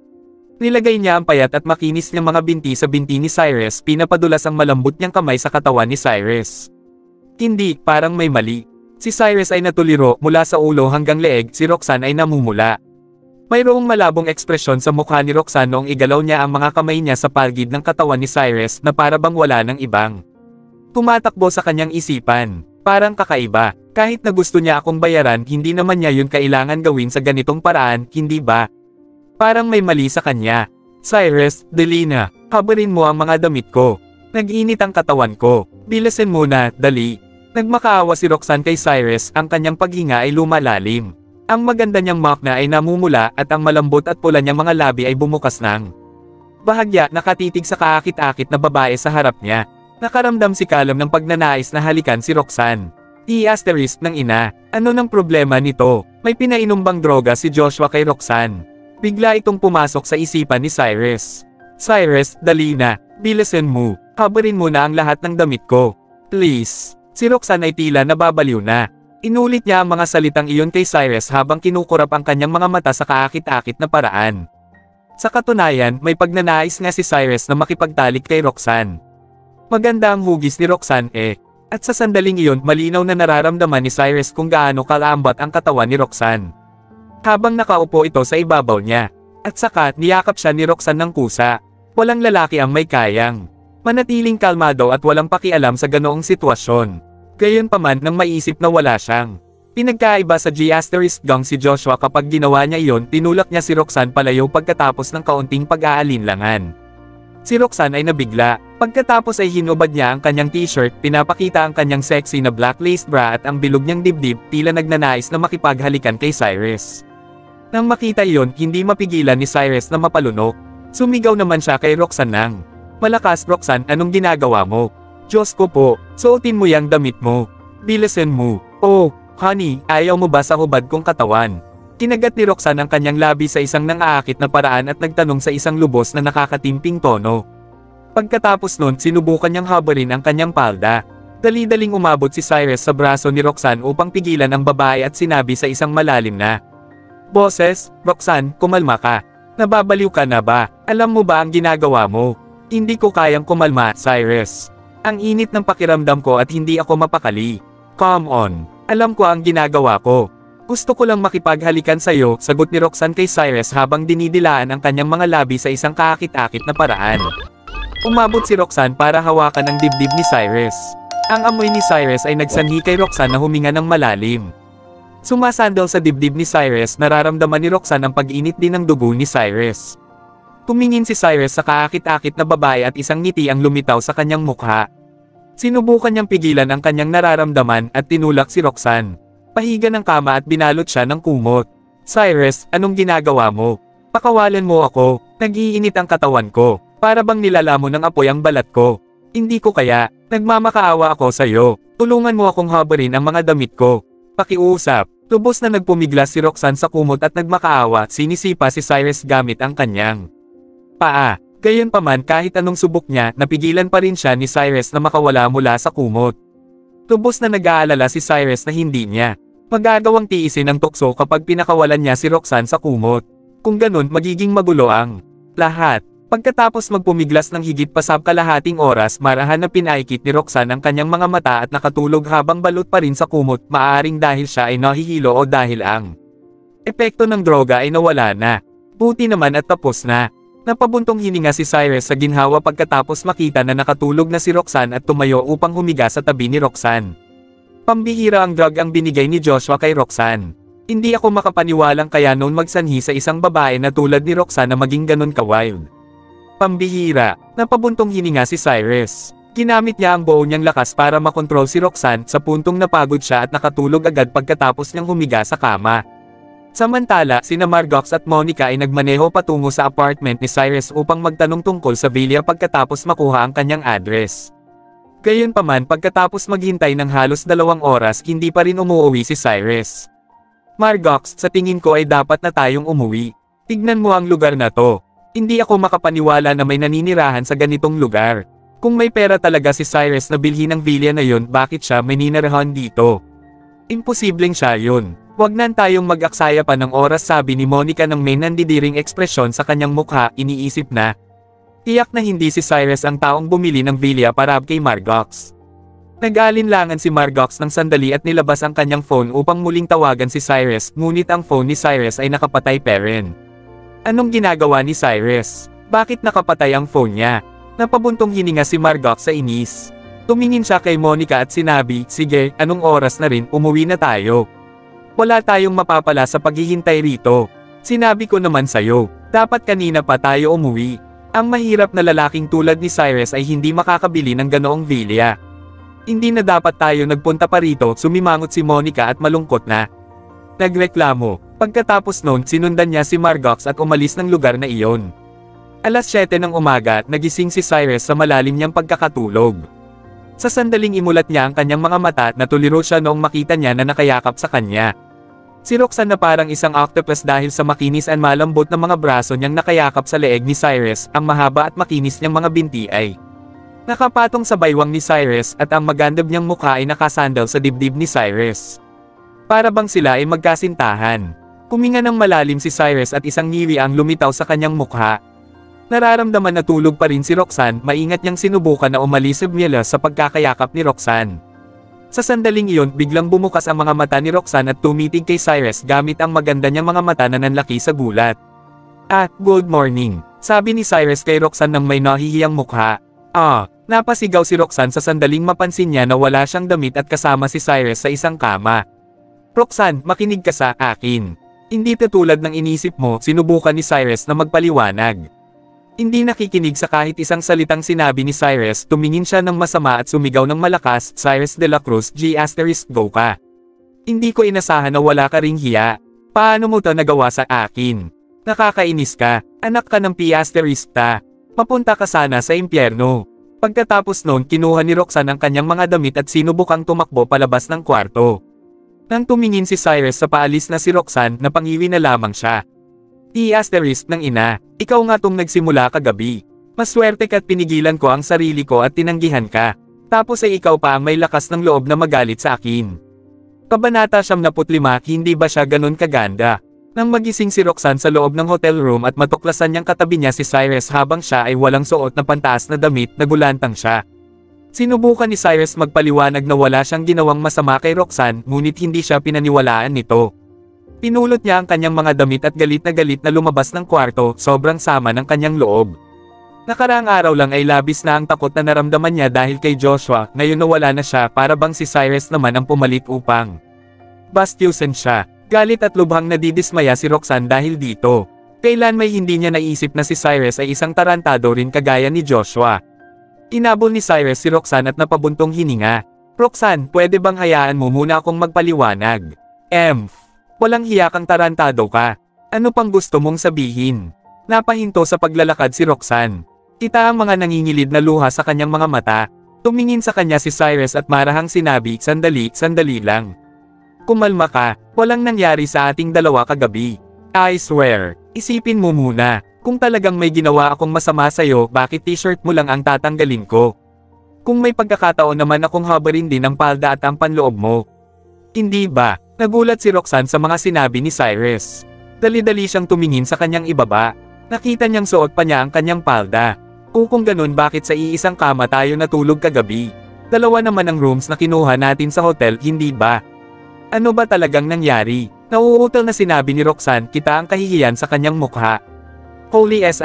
Nilagay niya ang payat at makinis niyang mga binti sa binti ni Cyrus, pinapadulas ang malambot niyang kamay sa katawan ni Cyrus. Hindi, parang may mali. Si Cyrus ay natuliro, mula sa ulo hanggang leeg, si Roxanne ay namumula. Mayroong malabong ekspresyon sa mukha ni Roxanne noong igalaw niya ang mga kamay niya sa paligid ng katawan ni Cyrus na para bang wala ng ibang tumatakbo sa kanyang isipan. Parang kakaiba. Kahit na gusto niya akong bayaran, hindi naman niya yun kailangan gawin sa ganitong paraan, hindi ba? Parang may mali sa kanya. Cyrus, dali na. Habarin mo ang mga damit ko. Nag-init ang katawan ko. Bilisin mo na, dali. Nagmakaawa si Roxanne kay Cyrus, ang kanyang paghinga ay lumalalim. Ang maganda niyang makna ay namumula at ang malambot at pula niyang mga labi ay bumukas ng bahagya. Nakatitig sa kaakit-akit na babae sa harap niya. Nakaramdam si Callum ng pagnanais na halikan si Roxanne. Ng ina, ano nang problema nito? May pinainom bang droga si Joshua kay Roxanne? Bigla itong pumasok sa isipan ni Cyrus. Cyrus, dali na, bilisin mo, habarin mo na ang lahat ng damit ko. Please. Si Roxanne ay tila nababaliw na. Inulit niya ang mga salitang iyon kay Cyrus habang kinukurap ang kanyang mga mata sa kaakit-akit na paraan. Sa katunayan, may pagnanais nga si Cyrus na makipagtalik kay Roxanne. Maganda ang hugis ni Roxanne at sa sandaling iyon malinaw na nararamdaman ni Cyrus kung gaano kalambot ang katawan ni Roxanne. Habang nakaupo ito sa ibabaw niya, at saka niyakap siya ni Roxanne ng kusa. Walang lalaki ang may kayang manatiling kalmado at walang pakialam sa ganoong sitwasyon. Gayunpaman nang maisip na wala siyang pinagkaiba sa G***gang si Joshua kapag ginawa niya iyon, tinulak niya si Roxanne palayo pagkatapos ng kaunting pag-aalinlangan. Si Roxanne ay nabigla. Pagkatapos ay hinubad niya ang kanyang t-shirt, pinapakita ang kanyang sexy na black lace bra at ang bilog niyang dibdib, tila nagnanais na makipaghalikan kay Cyrus. Nang makita iyon, hindi mapigilan ni Cyrus na mapalunok. Sumigaw naman siya kay Roxanne ng malakas, Roxanne, anong ginagawa mo? Diyos ko po, suotin mo yang damit mo. Bilisin mo. Oh, honey, ayaw mo ba sa hubad kong katawan? Kinagat ni Roxanne ang kanyang labi sa isang nang-aakit na paraan at nagtanong sa isang lubos na nakakatimping tono. Pagkatapos nun, sinubukan niyang habarin ang kanyang palda. Dali-daling umabot si Cyrus sa braso ni Roxanne upang pigilan ang babae at sinabi sa isang malalim na boses, Roxanne, kumalma ka. Nababaliw ka na ba? Alam mo ba ang ginagawa mo? Hindi ko kayang kumalma, Cyrus. Ang init ng pakiramdam ko at hindi ako mapakali. Come on. Alam ko ang ginagawa ko. Gusto ko lang makipaghalikan sa'yo, sagot ni Roxanne kay Cyrus habang dinidilaan ang kanyang mga labi sa isang kaakit-akit na paraan. Umabot si Roxanne para hawakan ang dibdib ni Cyrus. Ang amoy ni Cyrus ay nagsanhi kay Roxanne na huminga ng malalim. Sumasandal sa dibdib ni Cyrus, nararamdaman ni Roxanne ang pag-init din ng dugo ni Cyrus. Tumingin si Cyrus sa kaakit-akit na babae at isang ngiti ang lumitaw sa kanyang mukha. Sinubukan niyang pigilan ang kanyang nararamdaman at tinulak si Roxanne. Pahiga ng kama at binalot siya ng kumot. Cyrus, anong ginagawa mo? Pakawalan mo ako. Nag-iinit ang katawan ko. Para bang nilalamon ng apoy ang balat ko. Hindi ko kaya. Nagmamakaawa ako sa iyo. Tulungan mo akong habarin ang mga damit ko. Pakiusap. Lubos na nagpumiglas si Roxanne sa kumot at nagmakaawa, sinisipa si Cyrus gamit ang kanyang paa. Gayunpaman kahit anong subok niya, napigilan pa rin siya ni Cyrus na makawala mula sa kumot. Lubos na nag-aalala si Cyrus na hindi niya magagawang tiisin ang tukso kapag pinakawalan niya si Roxanne sa kumot. Kung ganun magiging magulo ang lahat. Pagkatapos magpumiglas ng higit pa sa kalahating oras, marahan na pinaikit ni Roxanne ang kanyang mga mata at nakatulog habang balot pa rin sa kumot, maaaring dahil siya ay nahihilo o dahil ang epekto ng droga ay nawala na. Buti naman at tapos na. Napabuntong hininga si Cyrus sa ginhawa pagkatapos makita na nakatulog na si Roxanne at tumayo upang humiga sa tabi ni Roxanne. Pambihira ang drug ang binigay ni Joshua kay Roxanne. Hindi ako makapaniwalang kaya noon magsanhi sa isang babae na tulad ni Roxanne na maging ganun ka-wild. Pambihira. Napabuntong hininga si Cyrus. Ginamit niya ang buo niyang lakas para makontrol si Roxanne sa puntong napagod siya at nakatulog agad pagkatapos niyang humiga sa kama. Samantala, sina Margox at Monica ay nagmaneho patungo sa apartment ni Cyrus upang magtanong tungkol sa villa pagkatapos makuha ang kanyang address. Gayunpaman pagkatapos maghintay ng halos 2 oras hindi pa rin umuwi si Cyrus. Margox, sa tingin ko ay dapat na tayong umuwi. Tignan mo ang lugar na to. Hindi ako makapaniwala na may naninirahan sa ganitong lugar. Kung may pera talaga si Cyrus na bilhin ang villa na yun, bakit siya may ninirahan dito? Imposibleng siya yun. Huwag nan tayong mag-aksaya pa ng oras, sabi ni Monica nang may nandidiring ekspresyon sa kanyang mukha, iniisip na. Tiyak na hindi si Cyrus ang taong bumili ng villa para kay Margox. Nag-alinlangan si Margox ng sandali at nilabas ang kanyang phone upang muling tawagan si Cyrus, ngunit ang phone ni Cyrus ay nakapatay pa rin. Anong ginagawa ni Cyrus? Bakit nakapatay ang phone niya? Napabuntong hininga si Margox sa inis. Tumingin siya kay Monica at sinabi, sige, anong oras na rin, umuwi na tayo. Wala tayong mapapala sa paghihintay rito. Sinabi ko naman sa'yo, dapat kanina pa tayo umuwi. Ang mahirap na lalaking tulad ni Cyrus ay hindi makakabili ng ganoong villa. Hindi na dapat tayo nagpunta pa rito, sumimangot si Monica at malungkot na nagreklamo. Pagkatapos noon, sinundan niya si Margox at umalis ng lugar na iyon. Alas 7 ng umaga, nagising si Cyrus sa malalim niyang pagkakatulog. Sa sandaling imulat niya ang kanyang mga mata at natuliro siya noong makita niya na nakayakap sa kanya. Si Roxanne na parang isang octopus dahil sa makinis at malambot na mga braso niyang nakayakap sa leeg ni Cyrus, ang mahaba at makinis niyang mga binti ay nakapatong sa baywang ni Cyrus at ang magandang niyang mukha ay nakasandal sa dibdib ni Cyrus. Para bang sila ay magkasintahan. Kuminga ng malalim si Cyrus at isang ngiri ang lumitaw sa kanyang mukha. Nararamdaman na tulog pa rin si Roxanne, maingat niyang sinubukan na umalis sa pagkakayakap ni Roxanne. Sa sandaling iyon, biglang bumukas ang mga mata ni Roxanne at tumitig kay Cyrus gamit ang maganda niyang mga mata na nanlaki sa gulat. Good morning, sabi ni Cyrus kay Roxanne nang may nahihiyang mukha. Napasigaw si Roxanne sa sandaling mapansin niya na wala siyang damit at kasama si Cyrus sa isang kama. Roxanne, makinig ka sa akin. Hindi katulad ng inisip mo, sinubukan ni Cyrus na magpaliwanag. Hindi nakikinig sa kahit isang salitang sinabi ni Cyrus, tumingin siya ng masama at sumigaw ng malakas, Cyrus de la Cruz, go ka. Hindi ko inasahan na wala ka ring hiya. Paano mo to nagawa sa akin? Nakakainis ka, anak ka ng piasterista. Papunta ka sana sa impyerno. Pagkatapos noon, kinuha ni Roxanne ang kanyang mga damit at sinubukang tumakbo palabas ng kwarto. Nang tumingin si Cyrus sa paalis na si Roxanne, napangiwi na lamang siya. Asterisk ng ina, ikaw nga tong nagsimula kagabi. Maswerte ka't pinigilan ko ang sarili ko at tinanggihan ka. Tapos ay ikaw pa ang may lakas ng loob na magalit sa akin. Kabanata 75, hindi ba siya ganun kaganda? Nang magising si Roxanne sa loob ng hotel room at matuklasan niyang katabi niya si Cyrus habang siya ay walang suot na pantaas na damit, nagulantang siya. Sinubukan ni Cyrus magpaliwanag na wala siyang ginawang masama kay Roxanne, ngunit hindi siya pinaniwalaan nito. Pinulot niya ang kanyang mga damit at galit na lumabas ng kwarto, sobrang sama ng kanyang loob. Nakaraang araw lang ay labis na ang takot na naramdaman niya dahil kay Joshua, ngayon nawala na siya para bang si Cyrus naman ang pumalit upang bastyusin siya. Galit at lubhang nadidismaya si Roxanne dahil dito. Kailan may hindi niya naisip na si Cyrus ay isang tarantado rin kagaya ni Joshua. Inabol ni Cyrus si Roxanne at napabuntong hininga. Roxanne, pwede bang hayaan mo muna akong magpaliwanag? Walang hiya kang tarantado ka. Ano pang gusto mong sabihin? Napahinto sa paglalakad si Roxanne. Kita ang mga nangingilid na luha sa kanyang mga mata. Tumingin sa kanya si Cyrus at marahang sinabi, sandali lang. Kumalma ka, walang nangyari sa ating dalawa kagabi. I swear, isipin mo muna, kung talagang may ginawa akong masama sa'yo, bakit t-shirt mo lang ang tatanggalin ko? Kung may pagkakataon naman akong habarin din ang palda at ang panloob mo. Hindi ba? Nagulat si Roxanne sa mga sinabi ni Cyrus. Dali-dali siyang tumingin sa kanyang ibaba. Nakita niyang suot pa niya ang kanyang palda. Kung ganun, bakit sa iisang kama tayo natulog kagabi? Dalawa naman ang rooms na kinuha natin sa hotel, hindi ba? Ano ba talagang nangyari? Nauutal na sinabi ni Roxanne, kita ang kahihiyan sa kanyang mukha. Holy S***,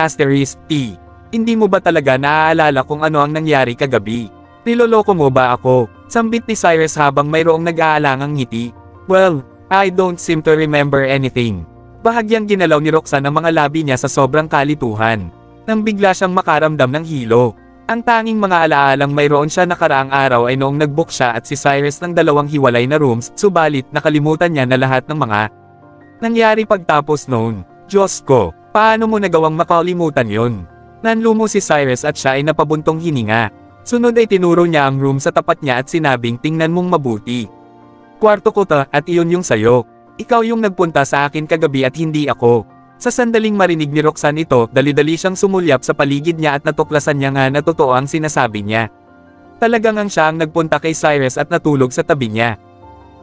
hindi mo ba talaga naaalala kung ano ang nangyari kagabi? Niloloko mo ba ako? Sambit ni Cyrus habang mayroong nag-aalangang ngiti. Well, I don't seem to remember anything. Bahagyang ginalaw ni Roxanne ang mga labi niya sa sobrang kalituhan. Nang bigla siyang makaramdam ng hilo. Ang tanging mga alaalang mayroon siya nakaraang araw ay noong nag-book siya at si Cyrus ng dalawang hiwalay na rooms, subalit nakalimutan niya na lahat ng mga nangyari pagtapos noon. Diyos ko, paano mo nagawang makalimutan yon? Nanlumo si Cyrus at siya ay napabuntong hininga. Sunod ay tinuro niya ang room sa tapat niya at sinabing, tingnan mong mabuti. Kwarto ko to at iyon yung sayo. Ikaw yung nagpunta sa akin kagabi at hindi ako. Sa sandaling marinig ni Roxanne ito, dali-dali siyang sumulyap sa paligid niya at natuklasan niya nga na totoo ang sinasabi niya. Talagang siya ang nagpunta kay Cyrus at natulog sa tabi niya.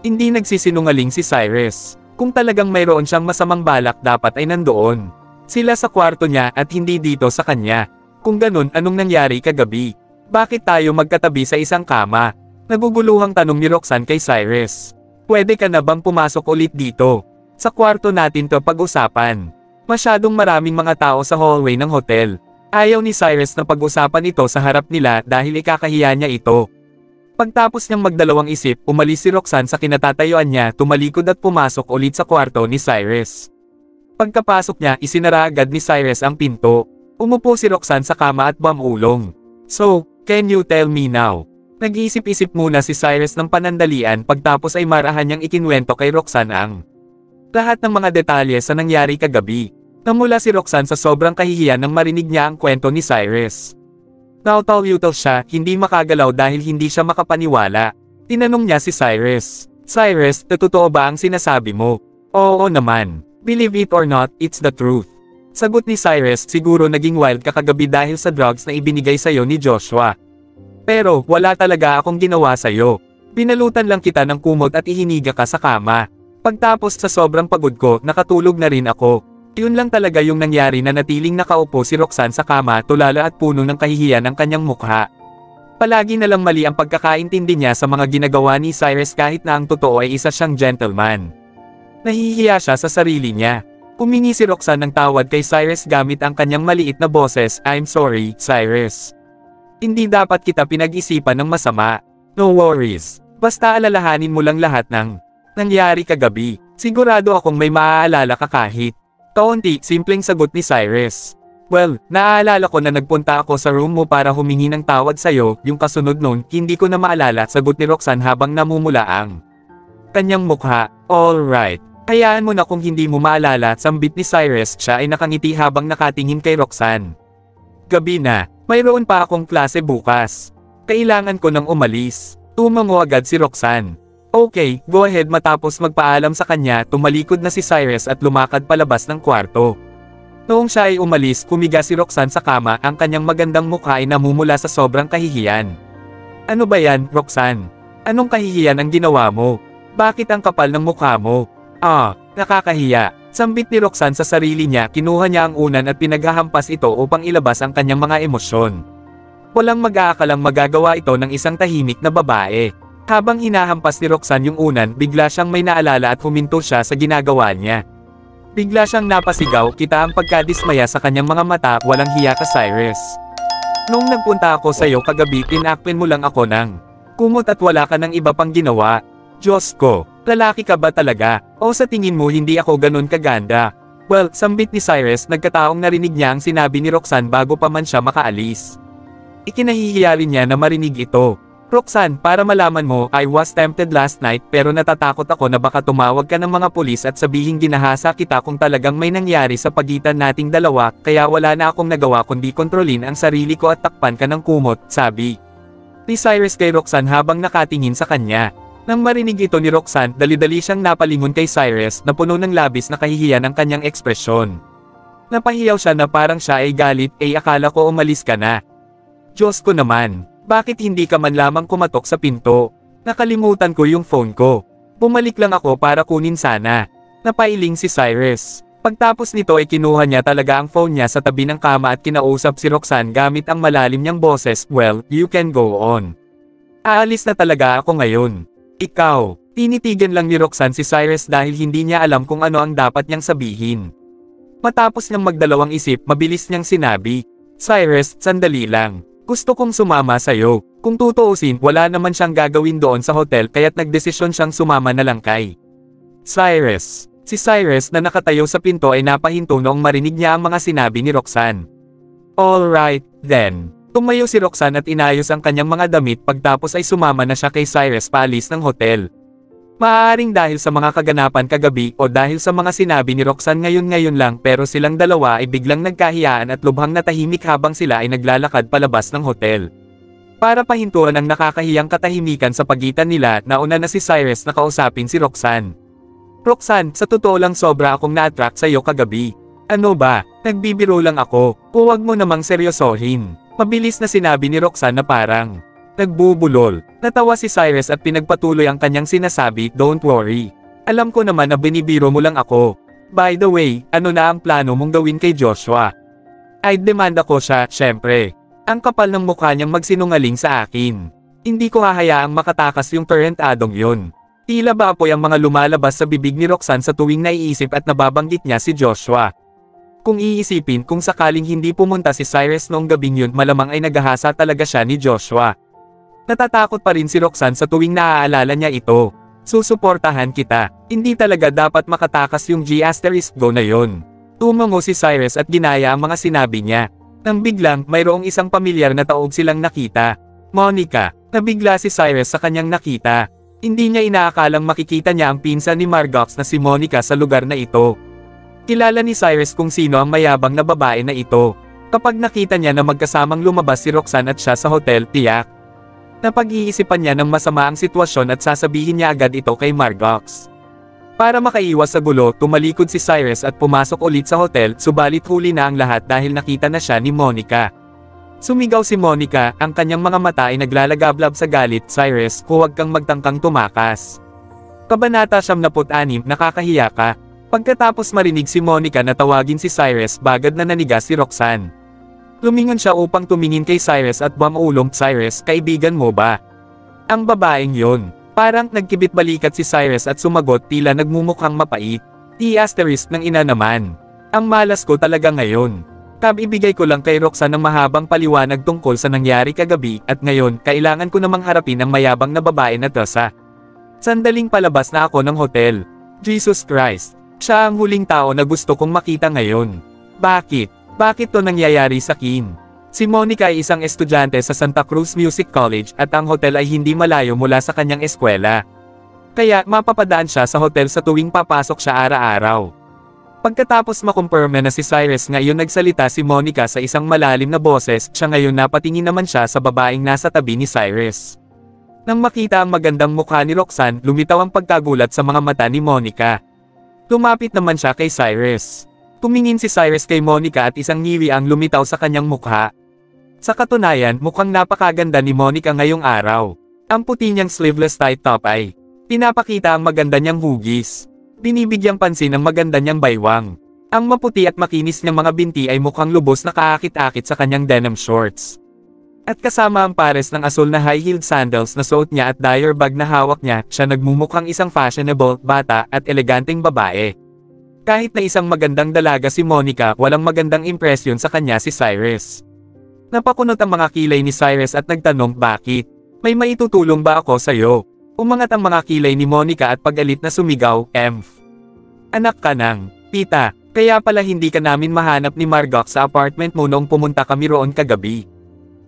Hindi nagsisinungaling si Cyrus. Kung talagang mayroon siyang masamang balak, dapat ay nandoon sila sa kwarto niya at hindi dito sa kanya. Kung ganun, anong nangyari kagabi? Bakit tayo magkatabi sa isang kama? Naguguluhang tanong ni Roxanne kay Cyrus. Pwede ka na bang pumasok ulit dito? Sa kwarto natin to pag-usapan. Masyadong maraming mga tao sa hallway ng hotel. Ayaw ni Cyrus na pag-usapan ito sa harap nila dahil ikakahiya niya ito. Pagtapos niyang magdalawang isip, umalis si Roxanne sa kinatatayuan niya, tumalikod at pumasok ulit sa kwarto ni Cyrus. Pagkapasok niya, isinara agad ni Cyrus ang pinto. Umupo si Roxanne sa kama at bumulong. So, can you tell me now? Nag-iisip-isip muna si Cyrus ng panandalian pagtapos ay marahan niyang ikinwento kay Roxanne ang lahat ng mga detalye sa nangyari kagabi. Namula si Roxanne sa sobrang kahihiyan nang marinig niya ang kwento ni Cyrus. Nautaw-yutal siya, hindi makagalaw dahil hindi siya makapaniwala. Tinanong niya si Cyrus, Cyrus, totoo ba ang sinasabi mo? Oo naman. Believe it or not, it's the truth. Sagot ni Cyrus, siguro naging wild ka kagabi dahil sa drugs na ibinigay sa'yo ni Joshua. Pero, wala talaga akong ginawa sa'yo. Binalutan lang kita ng kumot at ihiniga ka sa kama. Pagtapos sa sobrang pagod ko, nakatulog na rin ako. Yun lang talaga yung nangyari na natiling nakaupo si Roxanne sa kama, tulala at puno ng kahihiyan ang kanyang mukha. Palagi na lang mali ang pagkakaintindi niya sa mga ginagawa ni Cyrus kahit na ang totoo ay isa siyang gentleman. Nahihiya siya sa sarili niya. Humingi si Roxanne ng tawad kay Cyrus gamit ang kanyang maliit na boses, I'm sorry, Cyrus. Hindi dapat kita pinag-isipan ng masama. No worries. Basta alalahanin mo lang lahat ng nangyari kagabi. Sigurado akong may maaalala ka kahit kaunti, simpleng sagot ni Cyrus. Well, naaalala ko na nagpunta ako sa room mo para humingi ng tawad sa'yo, yung kasunod nun, hindi ko na maalala, sagot ni Roxanne habang namumula ang kanyang mukha. Alright. Hayaan mo na kung hindi mo maalala, sambit ni Cyrus, siya ay nakangiti habang nakatingin kay Roxanne. Gabi na, mayroon pa akong klase bukas. Kailangan ko nang umalis. Tumango agad si Roxanne. Okay, go ahead. Matapos magpaalam sa kanya, tumalikod na si Cyrus at lumakad palabas ng kwarto. Noong siya ay umalis, kumiga si Roxanne sa kama, ang kanyang magandang mukha ay namumula sa sobrang kahihiyan. Ano ba yan, Roxanne? Anong kahihiyan ang ginawa mo? Bakit ang kapal ng mukha mo? Nakakahiya. Sambit ni Roxanne sa sarili niya, kinuha niya ang unan at pinaghahampas ito upang ilabas ang kanyang mga emosyon. Walang mag-aakalang magagawa ito ng isang tahimik na babae. Habang hinahampas ni Roxanne yung unan, bigla siyang may naalala at huminto siya sa ginagawa niya. Bigla siyang napasigaw, kita ang pagkadismaya sa kanyang mga mata, walang hiya ka Cyrus. Noong nagpunta ako sa'yo kagabi tinakpen mo lang ako ng kumot at wala ka ng iba pang ginawa. Diyos ko, lalaki ka ba talaga? O sa tingin mo hindi ako ganun kaganda? Well, sambit ni Cyrus nagkataong narinig niya ang sinabi ni Roxanne bago pa man siya makaalis. Ikinahihiya rin niya na marinig ito. Roxanne, para malaman mo, I was tempted last night pero natatakot ako na baka tumawag ka ng mga pulis at sabihing ginahasa kita kung talagang may nangyari sa pagitan nating dalawa, kaya wala na akong nagawa kundi kontrolin ang sarili ko at takpan ka ng kumot, sabi ni Cyrus kay Roxanne habang nakatingin sa kanya. Nang marinig ito ni Roxanne, dali-dali siyang napalingon kay Cyrus na puno ng labis na kahihiyan ang kanyang ekspresyon. Napahiyaw siya na parang siya ay galit, akala ko umalis ka na. Diyos ko naman. Bakit hindi ka man lamang kumatok sa pinto? Nakalimutan ko yung phone ko. Bumalik lang ako para kunin sana. Napailing si Cyrus. Pagtapos nito ay kinuha niya talaga ang phone niya sa tabi ng kama at kinausap si Roxanne gamit ang malalim niyang boses, well, you can go on. Aalis na talaga ako ngayon. Ikaw. Tinitigan lang ni Roxanne si Cyrus dahil hindi niya alam kung ano ang dapat niyang sabihin. Matapos niyang magdalawang isip, mabilis niyang sinabi, Cyrus, sandali lang. Gusto kong sumama sa'yo. Kung tutuusin, wala naman siyang gagawin doon sa hotel kaya't nagdesisyon siyang sumama na lang kay Cyrus. Si Cyrus na nakatayo sa pinto ay napahinto noong marinig niya ang mga sinabi ni Roxanne. Alright, then. Tumayo si Roxanne at inayos ang kanyang mga damit pagtapos ay sumama na siya kay Cyrus paalis ng hotel. Maaaring dahil sa mga kaganapan kagabi o dahil sa mga sinabi ni Roxanne ngayon lang pero silang dalawa ay biglang nagkahiyaan at lubhang natahimik habang sila ay naglalakad palabas ng hotel. Para pahintuan ang nakakahiyang katahimikan sa pagitan nila, nauna na si Cyrus na kausapin si Roxanne. Roxanne, sa totoo lang sobra akong na-attract sa'yo kagabi. Ano ba? Nagbibiro lang ako. Huwag mo namang seryosohin. Mabilis na sinabi ni Roxanne na parang nagbubulol. Natawa si Cyrus at pinagpatuloy ang kanyang sinasabi, don't worry. Alam ko naman na binibiro mo lang ako. By the way, ano na ang plano mong gawin kay Joshua? I'd demand ako siya, syempre. Ang kapal ng mukha niyang magsinungaling sa akin. Hindi ko hahayaang makatakas yung current adong yun. Tila ba apoy ang mga lumalabas sa bibig ni Roxanne sa tuwing naiisip at nababanggit niya si Joshua. Kung iisipin kung sakaling hindi pumunta si Cyrus noong gabing yun malamang ay naghahasa talaga siya ni Joshua. Natatakot pa rin si Roxanne sa tuwing naaalala niya ito. Susuportahan kita. Hindi talaga dapat makatakas yung G*go na yon. Tumango si Cyrus at ginaya ang mga sinabi niya. Nang biglang, mayroong isang pamilyar na taob silang nakita. Monica. Nabigla si Cyrus sa kanyang nakita. Hindi niya inaakalang makikita niya ang pinsan ni Margox na si Monica sa lugar na ito. Kilala ni Cyrus kung sino ang mayabang na babae na ito. Kapag nakita niya na magkasamang lumabas si Roxanne at siya sa hotel, tiyak. Napag-iisipan niya ng masama ang sitwasyon at sasabihin niya agad ito kay Margox. Para makaiwas sa gulo, tumalikod si Cyrus at pumasok ulit sa hotel, subalit huli na ang lahat dahil nakita na siya ni Monica. Sumigaw si Monica, ang kanyang mga mata ay naglalagablab sa galit, Cyrus, huwag kang magtangkang tumakas. Kabanata 76, nakakahiya ka. Pagkatapos marinig si Monica na tawagin si Cyrus, bagad na nanigas si Roxanne. Lumingon siya upang tumingin kay Cyrus at bumulong, Cyrus, kaibigan mo ba? Ang babaeng yon. Parang nagkibit balikat si Cyrus at sumagot tila nagmumukhang mapait. T** ng ina naman. Ang malas ko talaga ngayon. Ibigay ko lang kay Roxanne ng mahabang paliwanag tungkol sa nangyari kagabi at ngayon kailangan ko namang harapin ang mayabang na babae na Tessa. Sandaling palabas na ako ng hotel. Jesus Christ. Siya ang huling tao na gusto kong makita ngayon. Bakit? Bakit to nangyayari sa akin? Si Monica ay isang estudyante sa Santa Cruz Music College at ang hotel ay hindi malayo mula sa kanyang eskwela. Kaya mapapadaan siya sa hotel sa tuwing papasok siya araw-araw. Pagkatapos makumpirma na si Cyrus ngayon nagsalita si Monica sa isang malalim na boses, siya ngayon napatingin naman siya sa babaeng nasa tabi ni Cyrus. Nang makita ang magandang mukha ni Roxanne, lumitaw ang pagkagulat sa mga mata ni Monica. Lumapit naman siya kay Cyrus. Tumingin si Cyrus kay Monica at isang ngiri ang lumitaw sa kanyang mukha. Sa katunayan, mukhang napakaganda ni Monica ngayong araw. Ang puti niyang sleeveless tight top ay pinapakita ang maganda niyang hugis. Binibigyang pansin ang maganda niyang baywang. Ang maputi at makinis niyang mga binti ay mukhang lubos na kaakit-akit sa kanyang denim shorts. At kasama ang pares ng asul na high-heeled sandals na suot niya at dyer bag na hawak niya, siya nagmumukhang isang fashionable, bata, at eleganteng babae. Kahit na isang magandang dalaga si Monica, walang magandang impresyon sa kanya si Cyrus. Napakunot ang mga kilay ni Cyrus at nagtanong bakit. May maitutulong ba ako sa'yo? Umangat ang mga kilay ni Monica at pagalit na sumigaw, "Emph! Anak ka ng Pita, kaya pala hindi ka namin mahanap ni Margok sa apartment mo noong pumunta kami roon kagabi.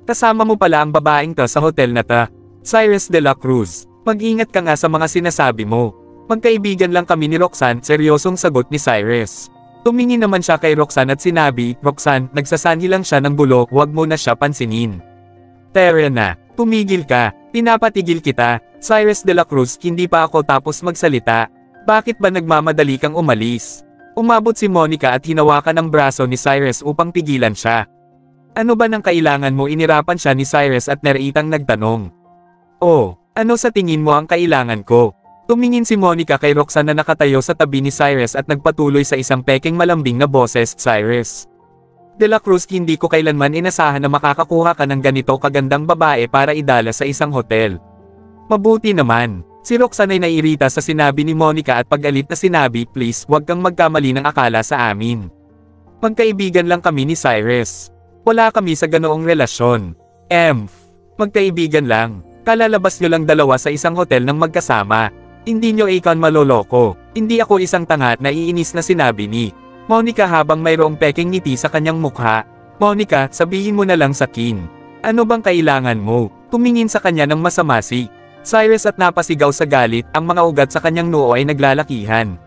Kasama mo pala ang babaeng to sa hotel na ta. Cyrus de la Cruz, mag-ingat ka nga sa mga sinasabi mo. Magkaibigan lang kami ni Roxanne," seryosong sagot ni Cyrus. Tumingin naman siya kay Roxanne at sinabi, "Roxanne, nagsasanhi lang siya ng bulok, huwag mo na siya pansinin." "Tara na, tumigil ka, pinapatigil kita." "Cyrus de la Cruz, hindi pa ako tapos magsalita. Bakit ba nagmamadali kang umalis?" Umabot si Monica at hinawakan ang braso ni Cyrus upang pigilan siya. "Ano ba nang kailangan mo?" Inirapan siya ni Cyrus at naraitang nagtanong. "Oh, ano sa tingin mo ang kailangan ko?" Tumingin si Monica kay Roxanne na nakatayo sa tabi ni Cyrus at nagpatuloy sa isang pekeng malambing na boses, "Cyrus de la Cruz, hindi ko kailanman inasahan na makakakuha ka ng ganito kagandang babae para idala sa isang hotel. Mabuti naman." Si Roxanne ay nairita sa sinabi ni Monica at pagalit na sinabi, "Please, huwag kang magkamali ng akala sa amin. Magkaibigan lang kami ni Cyrus. Wala kami sa ganoong relasyon. Magkaibigan lang. Kalalabas nyo lang dalawa sa isang hotel ng magkasama. Hindi nyo ikan maloloko. Hindi ako isang tanga," naiinis na sinabi ni Monica habang mayroong peking ngiti sa kanyang mukha. "Monica, sabihin mo na lang sa Kin. Ano bang kailangan mo?" Tumingin sa kanya ng masama si Cyrus at napasigaw sa galit, ang mga ugat sa kanyang noo ay naglalakihan.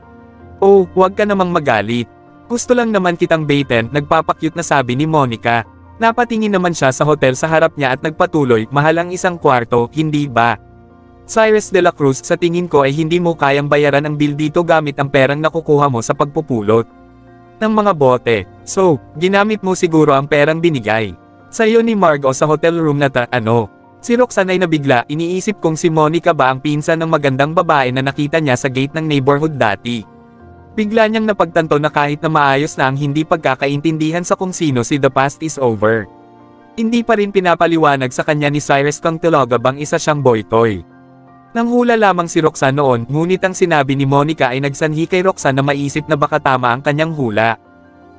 "Oh, huwag ka namang magalit. Gusto lang naman kitang baitin," nagpapakyut na sabi ni Monica. Napatingin naman siya sa hotel sa harap niya at nagpatuloy, "Mahal ang isang kwarto, hindi ba? Cyrus de la Cruz, sa tingin ko ay hindi mo kayang bayaran ang bill dito gamit ang perang nakukuha mo sa pagpupulot ng mga bote. So, ginamit mo siguro ang perang binigay sa'yo ni Margo sa hotel room na ano?" Si Roxanne ay nabigla, iniisip kong si Monica ba ang pinsan ng magandang babae na nakita niya sa gate ng neighborhood dati. Bigla niyang napagtanto na kahit na maayos na ang hindi pagkakaintindihan sa kung sino si The Past is Over, hindi pa rin pinapaliwanag sa kanya ni Cyrus kung talaga bang isa siyang boy toy. Nanghula lamang si Roxanne noon, ngunit ang sinabi ni Monica ay nagsanhi kay Roxanne na maisip na baka tama ang kanyang hula.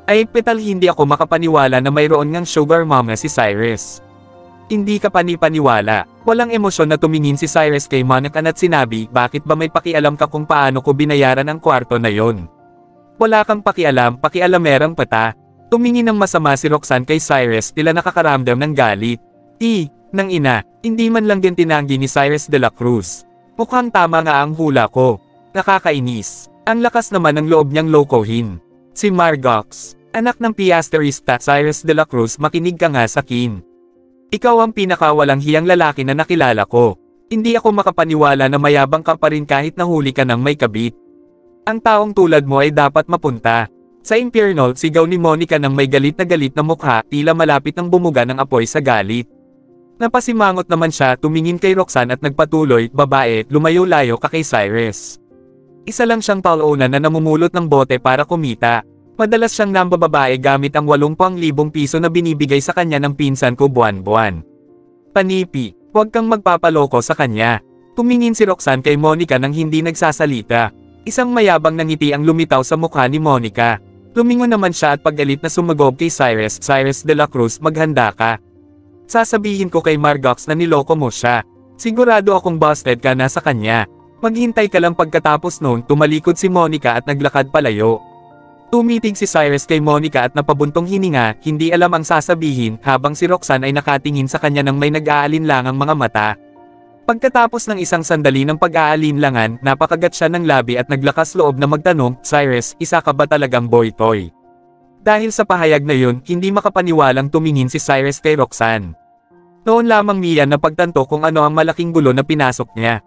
Ay petal, hindi ako makapaniwala na mayroon ngang sugar mom na si Cyrus. Hindi ka panipaniwala. Walang emosyon na tumingin si Cyrus kay Monica at sinabi, "Bakit ba may pakialam ka kung paano ko binayaran ang kwarto na yon? Wala kang pakialam, pakialamerang pata." Tumingin ng masama si Roxanne kay Cyrus, tila nakakaramdam ng galit. Nang ina, hindi man lang din tinanggi ni Cyrus de la Cruz. Mukhang tama nga ang hula ko. Nakakainis. Ang lakas naman ng loob niyang lokohin si Margox, anak ng piasterista. "Cyrus de la Cruz, makinig ka nga sa Kin. Ikaw ang pinakawalang hiyang lalaki na nakilala ko. Hindi ako makapaniwala na mayabang ka pa rin kahit nahuli ka ng may kabit. Ang taong tulad mo ay dapat mapunta sa impyerno." Sigaw ni Monica ng may galit na mukha, tila malapit ng bumuga ng apoy sa galit. Napasimangot naman siya, tumingin kay Roxanne at nagpatuloy, "Babae, lumayo-layo ka kay Cyrus. Isa lang siyang pauuna na namumulot ng bote para kumita. Madalas siyang nambababae gamit ang 80,000 piso na binibigay sa kanya ng pinsan ko buwan-buwan. Panipi, huwag kang magpapaloko sa kanya." Tumingin si Roxanne kay Monica nang hindi nagsasalita. Isang mayabang na ngiti ang lumitaw sa mukha ni Monica. Lumingon naman siya at pagalit na sumagob kay Cyrus, "Cyrus de la Cruz, maghanda ka. Sasabihin ko kay Margox na niloko mo siya. Sigurado akong busted ka na sa kanya. Maghintay ka lang." Pagkatapos noon, tumalikod si Monica at naglakad palayo. Tumitig si Cyrus kay Monica at napabuntong hininga, hindi alam ang sasabihin, habang si Roxanne ay nakatingin sa kanya ng may nag-aalinlangang mga mata. Pagkatapos ng isang sandali ng pag-aalinlangan, napakagat siya ng labi at naglakas loob na magtanong, "Cyrus, isa ka ba talagang boy toy?" Dahil sa pahayag na yun, hindi makapaniwalang tumingin si Cyrus kay Roxanne. Noon lamang niya napagtanto kung ano ang malaking gulo na pinasok niya.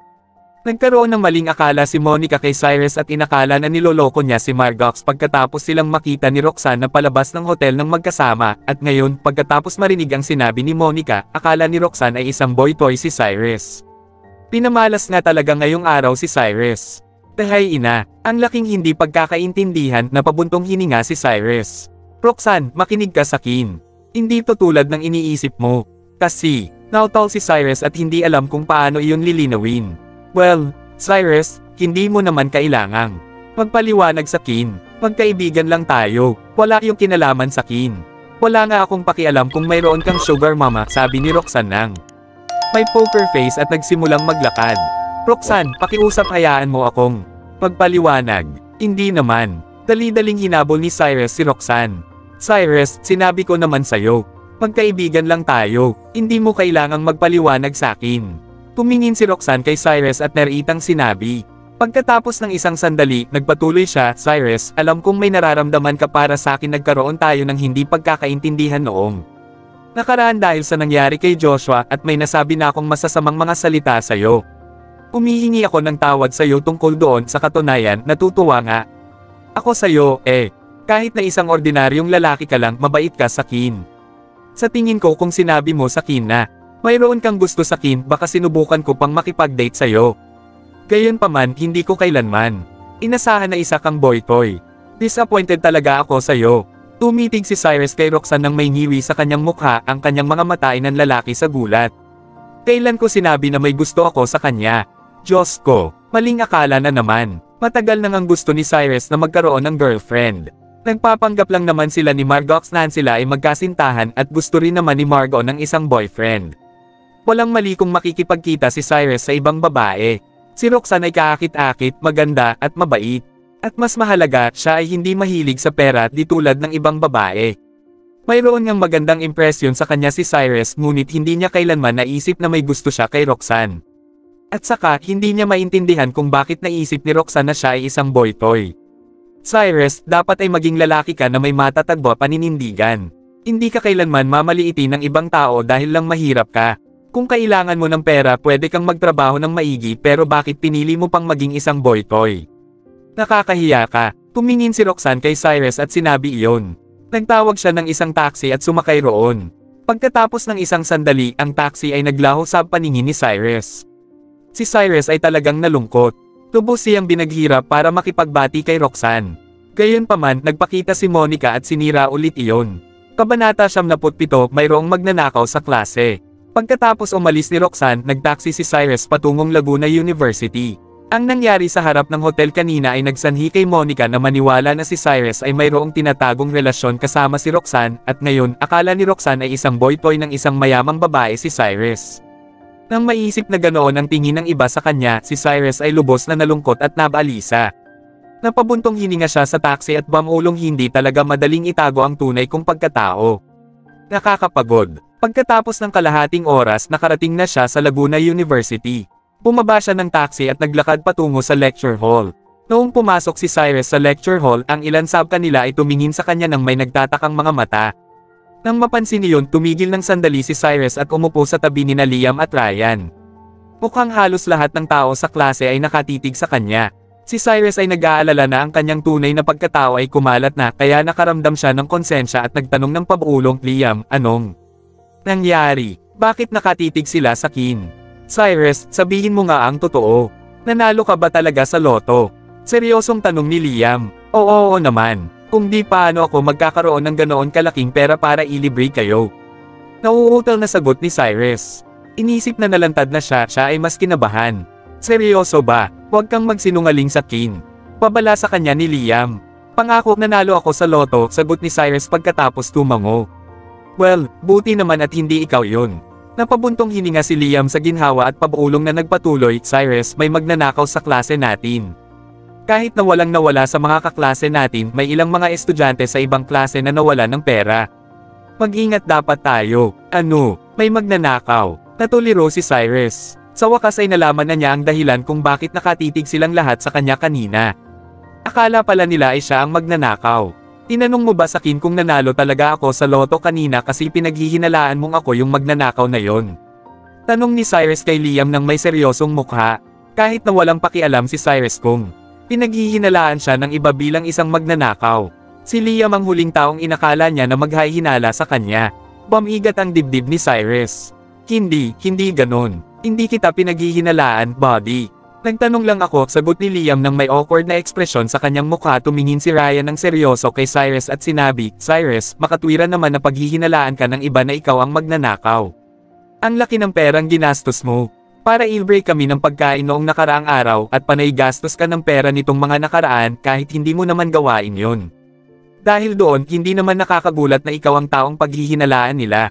Nagkaroon ng maling akala si Monica kay Cyrus at inakala na niloloko niya si Margox pagkatapos silang makita ni Roxanne na palabas ng hotel ng magkasama, at ngayon, pagkatapos marinig ang sinabi ni Monica, akala ni Roxanne ay isang boy toy si Cyrus. Pinamalas nga talaga ngayong araw si Cyrus. Tahay ina, ang laking hindi pagkakaintindihan na pabuntong hininga si Cyrus. "Roxanne, makinig ka sa Kin. Hindi to tulad ng iniisip mo. Kasi, nautol si Cyrus at hindi alam kung paano iyon lilinawin. Well, Cyrus, hindi mo naman kailangang magpaliwanag sa Kin. Magkaibigan lang tayo, wala yung kinalaman sa Kin. Wala nga akong pakialam kung mayroon kang sugar mama, sabi ni Roxanne nang may poker face at nagsimulang maglakad. Roxanne, pakiusap, hayaan mo akong magpaliwanag. Hindi naman. Dali-daling hinabol ni Cyrus si Roxanne. Cyrus, sinabi ko naman sa'yo. Magkaibigan lang tayo. Hindi mo kailangang magpaliwanag sa akin. Tumingin si Roxanne kay Cyrus at nariitang sinabi. Pagkatapos ng isang sandali, nagpatuloy siya, Cyrus, alam kong may nararamdaman ka para sa akin, nagkaroon tayo ng hindi pagkakaintindihan noong nakaraan dahil sa nangyari kay Joshua at may nasabi na akong masasamang mga salita sa'yo. Humihingi ako ng tawad sa'yo tungkol doon, sa katunayan, natutuwa nga ako sa'yo, kahit na isang ordinaryong lalaki ka lang, mabait ka sa akin. Sa tingin ko kung sinabi mo sa akin na mayroon kang gusto sa akin, baka sinubukan ko pang makipag-date sa'yo. Gayunpaman, hindi ko kailanman inasahan na isa kang boy-toy. Disappointed talaga ako sa'yo. Tumitig si Cyrus kay Roxanne nang may ngiwi sa kanyang mukha, ang kanyang mga mata ay nanlalaki sa gulat. Kailan ko sinabi na may gusto ako sa kanya? Diyos ko, maling akala na naman. Matagal nang ang gusto ni Cyrus na magkaroon ng girlfriend. Nagpapanggap lang naman sila ni Margot na sila ay magkasintahan at gusto rin naman ni Margot ng isang boyfriend. Walang mali kung makikipagkita si Cyrus sa ibang babae. Si Roxanne ay kaakit-akit, maganda, at mabait. At mas mahalaga, siya ay hindi mahilig sa pera di tulad ng ibang babae. Mayroon ngang magandang impresyon sa kanya si Cyrus, ngunit hindi niya kailanman naisip na may gusto siya kay Roxanne. At saka, hindi niya maintindihan kung bakit naisip ni Roxanne na siya ay isang boy-toy. Cyrus, dapat ay maging lalaki ka na may matatagbo paninindigan. Hindi ka kailanman mamaliitin ng ibang tao dahil lang mahirap ka. Kung kailangan mo ng pera, pwede kang magtrabaho ng maigi, pero bakit pinili mo pang maging isang boy-toy? Nakakahiya ka. Tumingin si Roxanne kay Cyrus at sinabi iyon. Nagtawag siya ng isang taxi at sumakay roon. Pagkatapos ng isang sandali, ang taxi ay naglaho sa paningin ni Cyrus. Si Cyrus ay talagang nalungkot. Lubos siyang binaghirap para makipagbati kay Roxanne. Gayunpaman, nagpakita si Monica at sinira ulit iyon. Kabanata 77, mayroong magnanakaw sa klase. Pagkatapos umalis ni Roxanne, nagtaksi si Cyrus patungong Laguna University. Ang nangyari sa harap ng hotel kanina ay nagsanhi kay Monica na maniwala na si Cyrus ay mayroong tinatagong relasyon kasama si Roxanne, at ngayon, akala ni Roxanne ay isang boy-toy ng isang mayamang babae si Cyrus. Nang maisip na ganoon ang tingin ng iba sa kanya, si Cyrus ay lubos na nalungkot at nabalisa. Napabuntong hininga siya sa taxi at bamulong hindi talaga madaling itago ang tunay kong pagkatao. Nakakapagod. Pagkatapos ng kalahating oras, nakarating na siya sa Laguna University. Bumaba siya ng taxi at naglakad patungo sa lecture hall. Noong pumasok si Cyrus sa lecture hall, ang ilan sa kanila ay tumingin sa kanya nang may nagtatakang mga mata. Nang mapansin niyon, tumigil ng sandali si Cyrus at umupo sa tabi ni Liam at Ryan. Mukhang halos lahat ng tao sa klase ay nakatitig sa kanya. Si Cyrus ay nag-aalala na ang kanyang tunay na pagkatao ay kumalat na, kaya nakaramdam siya ng konsensya at nagtanong ng pabulong, Liam, anong nangyari? Bakit nakatitig sila sa akin? Cyrus, sabihin mo nga ang totoo. Nanalo ka ba talaga sa loto? Seryosong tanong ni Liam. Oo naman. Kung di, paano ako magkakaroon ng ganoon kalaking pera para ilibre kayo? Nauutal na sagot ni Cyrus. Inisip na nalantad na siya ay mas kinabahan. Seryoso ba? Huwag kang magsinungaling sa akin. Pabala sa kanya ni Liam. Pangako, nanalo ako sa loto, sagot ni Cyrus pagkatapos tumango. Well, buti naman at hindi ikaw yun. Napabuntong hininga si Liam sa ginhawa at pabulong na nagpatuloy, Cyrus, may magnanakaw sa klase natin. Kahit na walang nawala sa mga kaklase natin, may ilang mga estudyante sa ibang klase na nawala ng pera. Mag-ingat dapat tayo. Ano? May magnanakaw. Natuliro si Cyrus. Sa wakas ay nalaman na niya ang dahilan kung bakit nakatitig silang lahat sa kanya kanina. Akala pala nila ay siya ang magnanakaw. Tinanong mo ba sa akin kung nanalo talaga ako sa loto kanina kasi pinaghihinalaan mong ako yung magnanakaw na yon? Tanong ni Cyrus kay Liam nang may seryosong mukha. Kahit na walang pakialam si Cyrus kung pinaghihinalaan siya ng iba bilang isang magnanakaw. Si Liam ang huling taong inakala niya na maghahinala sa kanya. Bumigat ang dibdib ni Cyrus. Hindi ganon. Hindi kita pinaghihinalaan, buddy. Nagtanong lang ako, sagot ni Liam nang may awkward na ekspresyon sa kanyang mukha. Tumingin si Ryan ng seryoso kay Cyrus at sinabi, Cyrus, makatwiran naman na paghihinalaan ka ng iba na ikaw ang magnanakaw. Ang laki ng perang ginastos mo. Para i-break kami ng pagkain noong nakaraang araw at panay gastos ka ng pera nitong mga nakaraan kahit hindi mo naman gawain yon. Dahil doon, hindi naman nakakagulat na ikaw ang taong paghihinalaan nila.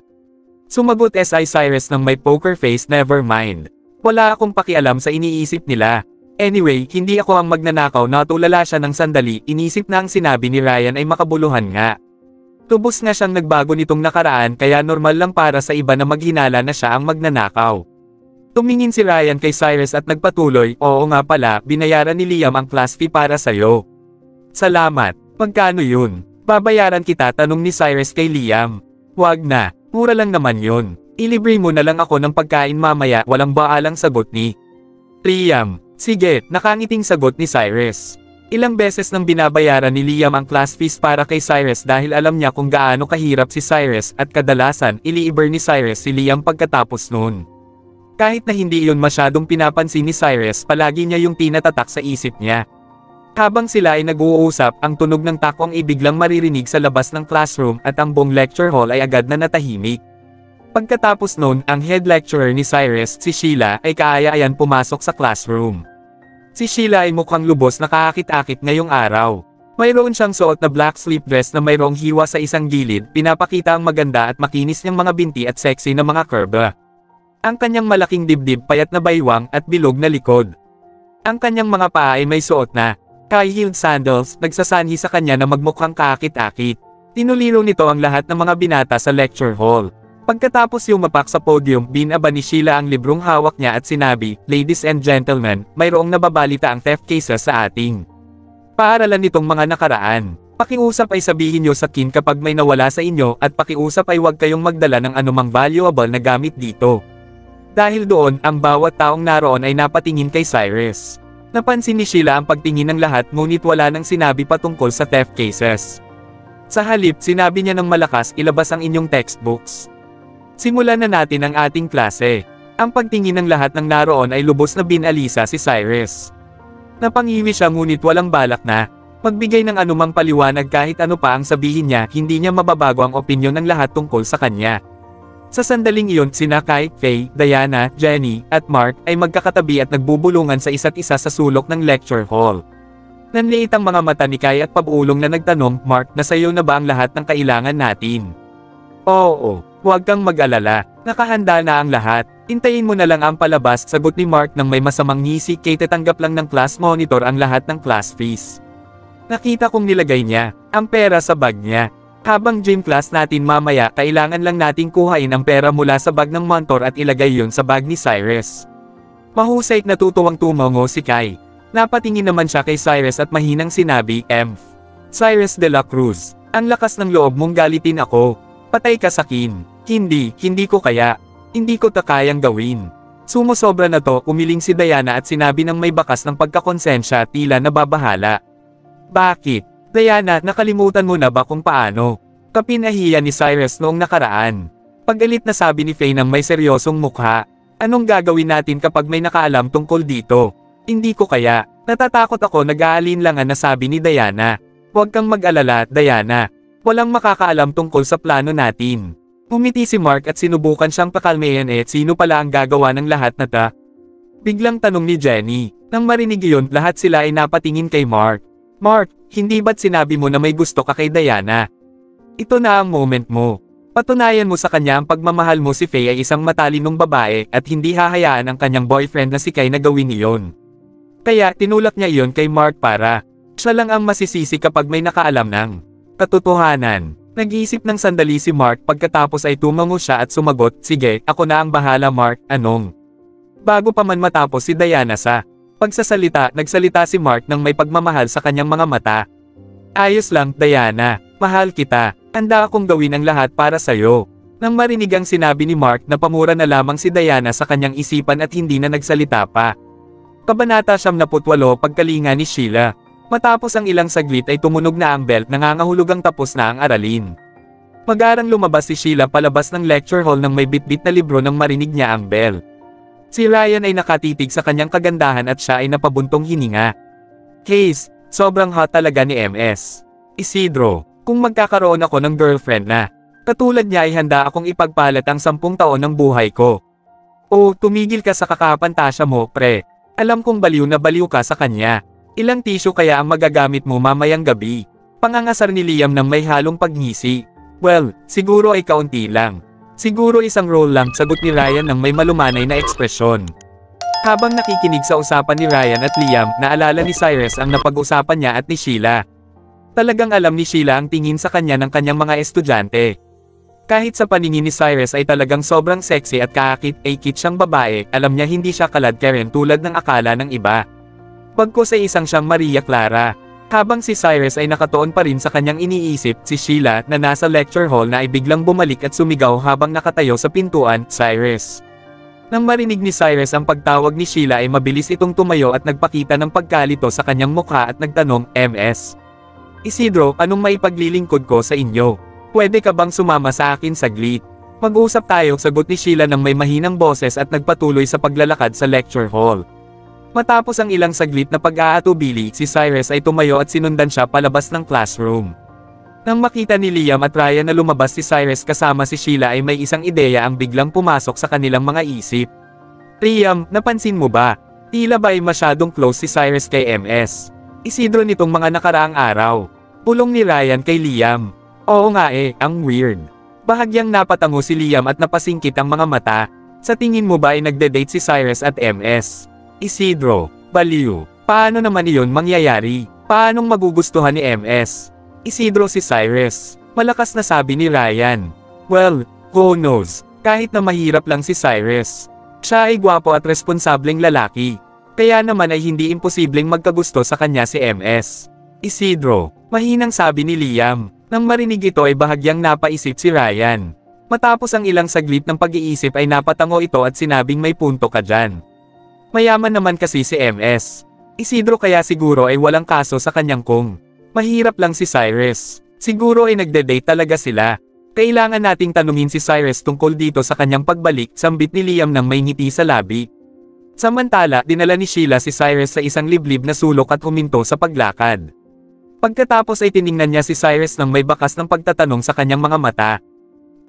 Sumagot si Cyrus ng may poker face, never mind. Wala akong pakialam sa iniisip nila. Anyway, hindi ako ang magnanakaw na tulala siya ng sandali, inisip na ang sinabi ni Ryan ay makabuluhan nga. Tubos nga siyang nagbago nitong nakaraan kaya normal lang para sa iba na maghinala na siya ang magnanakaw. Tumingin si Ryan kay Cyrus at nagpatuloy, oo nga pala, binayaran ni Liam ang class fee para sa'yo. Salamat, magkano yun? Babayaran kita, tanong ni Cyrus kay Liam. Wag na, mura lang naman yun. Ilibre mo na lang ako ng pagkain mamaya, walang baalang sagot ni Liam. Sige, nakangiting sagot ni Cyrus. Ilang beses nang binabayaran ni Liam ang class fees para kay Cyrus dahil alam niya kung gaano kahirap si Cyrus at kadalasan iliiber ni Cyrus si Liam pagkatapos noon. Kahit na hindi iyon masyadong pinapansin ni Cyrus, palagi niya yung tinatatak sa isip niya. Habang sila ay nag-uusap, ang tunog ng takong ibiglang maririnig sa labas ng classroom at ang buong lecture hall ay agad na natahimik. Pagkatapos noon, ang head lecturer ni Cyrus, si Sheila, ay kaaya-ayan pumasok sa classroom. Si Sheila ay mukhang lubos na kaakit-akit ngayong araw. Mayroon siyang suot na black sleep dress na mayroong hiwa sa isang gilid, pinapakita ang maganda at makinis niyang mga binti at sexy na mga curve. Ang kanyang malaking dibdib, payat na baywang at bilog na likod. Ang kanyang mga paa ay may suot na high-heeled sandals, nagsasanhi sa kanya na magmukhang kaakit-akit. Tinuliro nito ang lahat ng mga binata sa lecture hall. Pagkatapos yumapak sa podium, binaba ni Sheila ang librong hawak niya at sinabi, "Ladies and gentlemen, mayroong nababalita ang theft cases sa ating paaralan nitong mga nakaraan. Pakiusap ay sabihin niyo sa kin kapag may nawala sa inyo at pakiusap ay huwag kayong magdala ng anumang valuable na gamit dito." Dahil doon, ang bawat taong naroon ay napatingin kay Cyrus. Napansin ni Sheila ang pagtingin ng lahat ngunit wala nang sinabi patungkol sa theft cases. Sa halip, sinabi niya ng malakas, "Ilabas ang inyong textbooks. Simulan na natin ang ating klase." Ang pagtingin ng lahat ng naroon ay lubos na binalisa si Cyrus. Napangiwi siya ngunit walang balak na magbigay ng anumang paliwanag kahit ano pa ang sabihin niya, hindi niya mababago ang opinyon ng lahat tungkol sa kanya. Sa sandaling iyon, sina Kai, Faye, Diana, Jenny, at Mark ay magkakatabi at nagbubulungan sa isa't isa sa sulok ng lecture hall. Nanliit ang mga mata ni Kai at pabuulong na nagtanong, "Mark, nasayo na ba ang lahat ng kailangan natin?" "Oo, huwag kang mag-alala, nakahanda na ang lahat. Hintayin mo na lang ang palabas," sagot ni Mark nang may masamang ngisi, "Kay tatanggap lang ng class monitor ang lahat ng class fees." Nakita kong nilagay niya ang pera sa bag niya. Habang gym class natin mamaya, kailangan lang nating kuhain ang pera mula sa bag ng mentor at ilagay yun sa bag ni Cyrus. Mahusay, natutuwang tumango si Kai. Napatingin naman siya kay Cyrus at mahinang sinabi, "Cyrus de la Cruz, ang lakas ng loob mong galitin ako. Patay ka sa kin." Hindi ko kaya. Hindi ko ta kayang gawin." Sumusobra na to, umiling si Diana at sinabi ng may bakas ng pagkakonsensya, tila nababahala. "Bakit? Diana, nakalimutan mo na ba kung paano kapinahiya ni Cyrus noong nakaraan?" Paggalit na sabi ni Faye ng may seryosong mukha. "Anong gagawin natin kapag may nakaalam tungkol dito?" "Hindi ko kaya. Natatakot ako," nag-aalinlangan na sabi ni Diana. "Huwag kang mag-alala, Diana. Walang makakaalam tungkol sa plano natin." Umiti si Mark at sinubukan siyang pakalmayan, sino pala ang gagawa ng lahat na ta? Biglang tanong ni Jenny. Nang marinig iyon, lahat sila ay napatingin kay Mark. "Mark, hindi ba't sinabi mo na may gusto ka kay Diana? Ito na ang moment mo. Patunayan mo sa kanya ang pagmamahal mo." Si Faye ay isang matalinong babae at hindi hahayaan ang kanyang boyfriend na si Kai na gawin iyon. Kaya tinulak niya iyon kay Mark para siya lang ang masisisi kapag may nakaalam ng katotohanan. Nag-iisip ng sandali si Mark, pagkatapos ay tumango siya at sumagot, "Sige, ako na ang bahala, Mark." "Anong?" Bago pa man matapos si Diana sa pagsasalita, nagsalita si Mark ng may pagmamahal sa kanyang mga mata. "Ayos lang, Diana. Mahal kita. Handa akong gawin ang lahat para sa'yo." Nang marinig ang sinabi ni Mark, napamura na lamang si Diana sa kanyang isipan at hindi na nagsalita pa. Kabanata 78, pagkalinga ni Sheila. Matapos ang ilang saglit ay tumunog na ang bell, nangangahulugang tapos na ang aralin. Magarang lumabas si Sheila palabas ng lecture hall nang may bitbit na libro nang marinig niya ang bell. Si Ryan ay nakatitig sa kanyang kagandahan at siya ay napabuntong hininga. "Case, sobrang hot talaga ni MS. Isidro, kung magkakaroon ako ng girlfriend na katulad niya ay handa akong ipagpalit ang 10 taon ng buhay ko." "Oh, tumigil ka sa kakapantasya mo, pre. Alam kong baliw na baliw ka sa kanya. Ilang tissue kaya ang magagamit mo mamayang gabi?" Pangangasar ni Liam ng may halong pagngisi. Well, siguro ay kaunti lang. Siguro isang roll lang, sagot ni Ryan ng may malumanay na ekspresyon. Habang nakikinig sa usapan ni Ryan at Liam, naalala ni Cyrus ang napag-usapan niya at ni Sheila. Talagang alam ni Sheila ang tingin sa kanya ng kanyang mga estudyante. Kahit sa paningin ni Cyrus ay talagang sobrang sexy at kaakit-akit siyang babae, alam niya hindi siya kalad-karen tulad ng akala ng iba. Pagkos ay isang siyang Maria Clara. Habang si Cyrus ay nakatuon pa rin sa kanyang iniisip, si Sheila na nasa lecture hall na ay biglang bumalik at sumigaw habang nakatayo sa pintuan, "Cyrus!" Nang marinig ni Cyrus ang pagtawag ni Sheila ay mabilis itong tumayo at nagpakita ng pagkalito sa kanyang mukha at nagtanong, "MS Isidro, anong maipaglilingkod ko sa inyo? Pwede ka bang sumama sa akin saglit? Mag-usap tayo," sagot ni Sheila ng may mahinang boses at nagpatuloy sa paglalakad sa lecture hall. Matapos ang ilang saglit na pag-aatubili, si Cyrus ay tumayo at sinundan siya palabas ng classroom. Nang makita ni Liam at Ryan na lumabas si Cyrus kasama si Sheila ay may isang ideya ang biglang pumasok sa kanilang mga isip. "Liam, napansin mo ba? Tila ba ay masyadong close si Cyrus kay MS Isidro nitong mga nakaraang araw?" Pulong ni Ryan kay Liam. "Oo nga ang weird." Bahagyang napatango si Liam at napasingkit ang mga mata. "Sa tingin mo ba ay nagde-date si Cyrus at MS Isidro? Baliw. Paano naman iyon mangyayari? Paanong magugustuhan ni MS Isidro si Cyrus?" Malakas na sabi ni Ryan. "Well, who knows? Kahit na mahirap lang si Cyrus, siya ay gwapo at responsableng lalaki. Kaya naman ay hindi imposibleng magkagusto sa kanya si MS Isidro." Mahinang sabi ni Liam. Nang marinig ito ay bahagyang napaisip si Ryan. Matapos ang ilang saglit ng pag-iisip ay napatango ito at sinabing, "May punto ka dyan. Mayaman naman kasi si MS Isidro kaya siguro ay walang kaso sa kanyang kung mahirap lang si Cyrus. Siguro ay nagde-date talaga sila. Kailangan nating tanungin si Cyrus tungkol dito sa kanyang pagbalik," sambit ni Liam ng may ngiti sa labi. Samantala, dinala ni Sheila si Cyrus sa isang liblib na sulok at huminto sa paglakad. Pagkatapos ay tiningnan niya si Cyrus ng may bakas ng pagtatanong sa kanyang mga mata.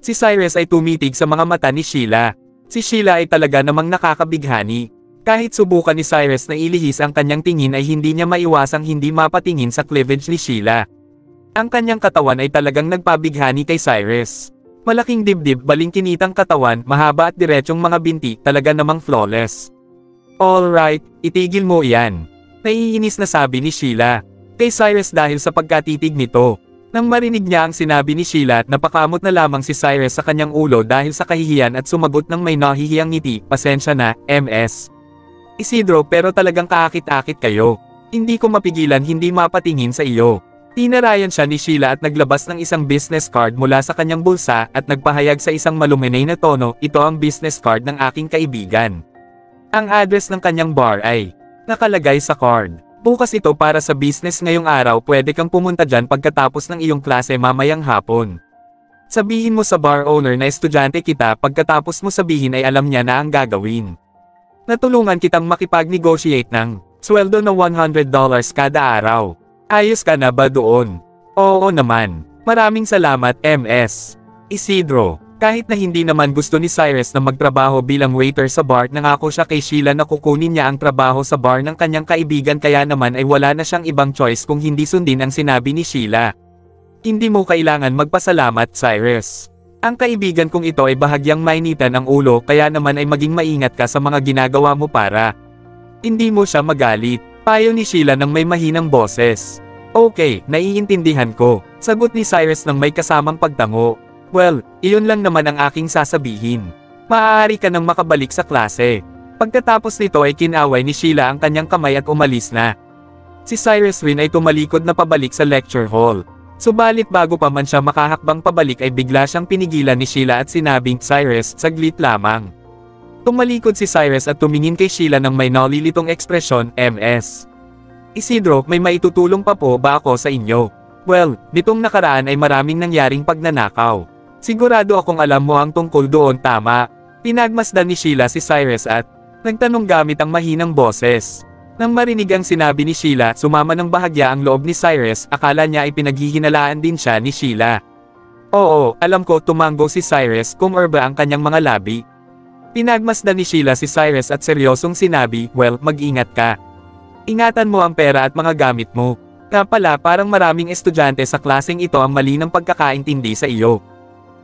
Si Cyrus ay tumitig sa mga mata ni Sheila. Si Sheila ay talaga namang nakakabighani. Kahit subukan ni Cyrus na ilihis ang kanyang tingin ay hindi niya maiwasang hindi mapatingin sa cleavage ni Sheila. Ang kanyang katawan ay talagang nagpabighani kay Cyrus. Malaking dibdib, balingkinitang katawan, mahaba at diretsyong mga binti, talaga namang flawless. "Alright, itigil mo yan," naiinis na sabi ni Sheila kay Cyrus dahil sa pagkatitig nito. Nang marinig niya ang sinabi ni Sheila, napakamot na lamang si Cyrus sa kanyang ulo dahil sa kahihiyan at sumagot ng may nahihiyang ngiti, "Pasensya na, MS Isidro, pero talagang kaakit-akit kayo. Hindi ko mapigilan hindi mapatingin sa iyo." Tinarayan siya ni Sheila at naglabas ng isang business card mula sa kanyang bulsa at nagpahayag sa isang malumanay na tono, "Ito ang business card ng aking kaibigan. Ang address ng kanyang bar ay nakalagay sa card. Bukas ito para sa business ngayong araw, pwede kang pumunta dyan pagkatapos ng iyong klase mamayang hapon. Sabihin mo sa bar owner na estudyante kita, pagkatapos mo sabihin ay alam niya na ang gagawin. Natulungan kitang makipag-negotiate ng sweldo na $100 kada araw. Ayos ka na ba doon?" "Oo naman. Maraming salamat, MS Isidro." Kahit na hindi naman gusto ni Cyrus na magtrabaho bilang waiter sa bar, nangako siya kay Sheila na kukunin niya ang trabaho sa bar ng kanyang kaibigan, kaya naman ay wala na siyang ibang choice kung hindi sundin ang sinabi ni Sheila. "Hindi mo kailangan magpasalamat, Cyrus. Ang kaibigan kong ito ay bahagyang mainitan ang ulo, kaya naman ay maging maingat ka sa mga ginagawa mo para hindi mo siya magalit," payo ni Sheila ng may mahinang boses. "Okay, naiintindihan ko," sagot ni Cyrus ng may kasamang pagtango. "Well, iyon lang naman ang aking sasabihin. Maaari ka nang makabalik sa klase." Pagkatapos nito ay kinaway ni Sheila ang kanyang kamay at umalis na. Si Cyrus rin ay tumalikod na pabalik sa lecture hall. Subalit bago pa man siya makahakbang pabalik ay bigla siyang pinigilan ni Sheila at sinabing, "Cyrus, saglit lamang." Tumalikod si Cyrus at tumingin kay Sheila ng may nalilitong ekspresyon, "MS Isidro, may maitutulong pa po ba ako sa inyo? Well, nitong nakaraan ay maraming nangyaring pagnanakaw. Sigurado akong alam mo ang tungkol doon, tama?" Pinagmasdan ni Sheila si Cyrus at nagtanong gamit ang mahinang boses. Nang marinig ang sinabi ni Sheila, sumama ng bahagya ang loob ni Cyrus, akala niya ay pinaghihinalaan din siya ni Sheila. "Oo, alam ko," tumango si Cyrus, kumurba ang kanyang mga labi. Pinagmasdan ni Sheila si Cyrus at seryosong sinabi, "Well, mag-ingat ka. Ingatan mo ang pera at mga gamit mo. Nga pala parang maraming estudyante sa klaseng ito ang mali ng pagkakaintindi sa iyo.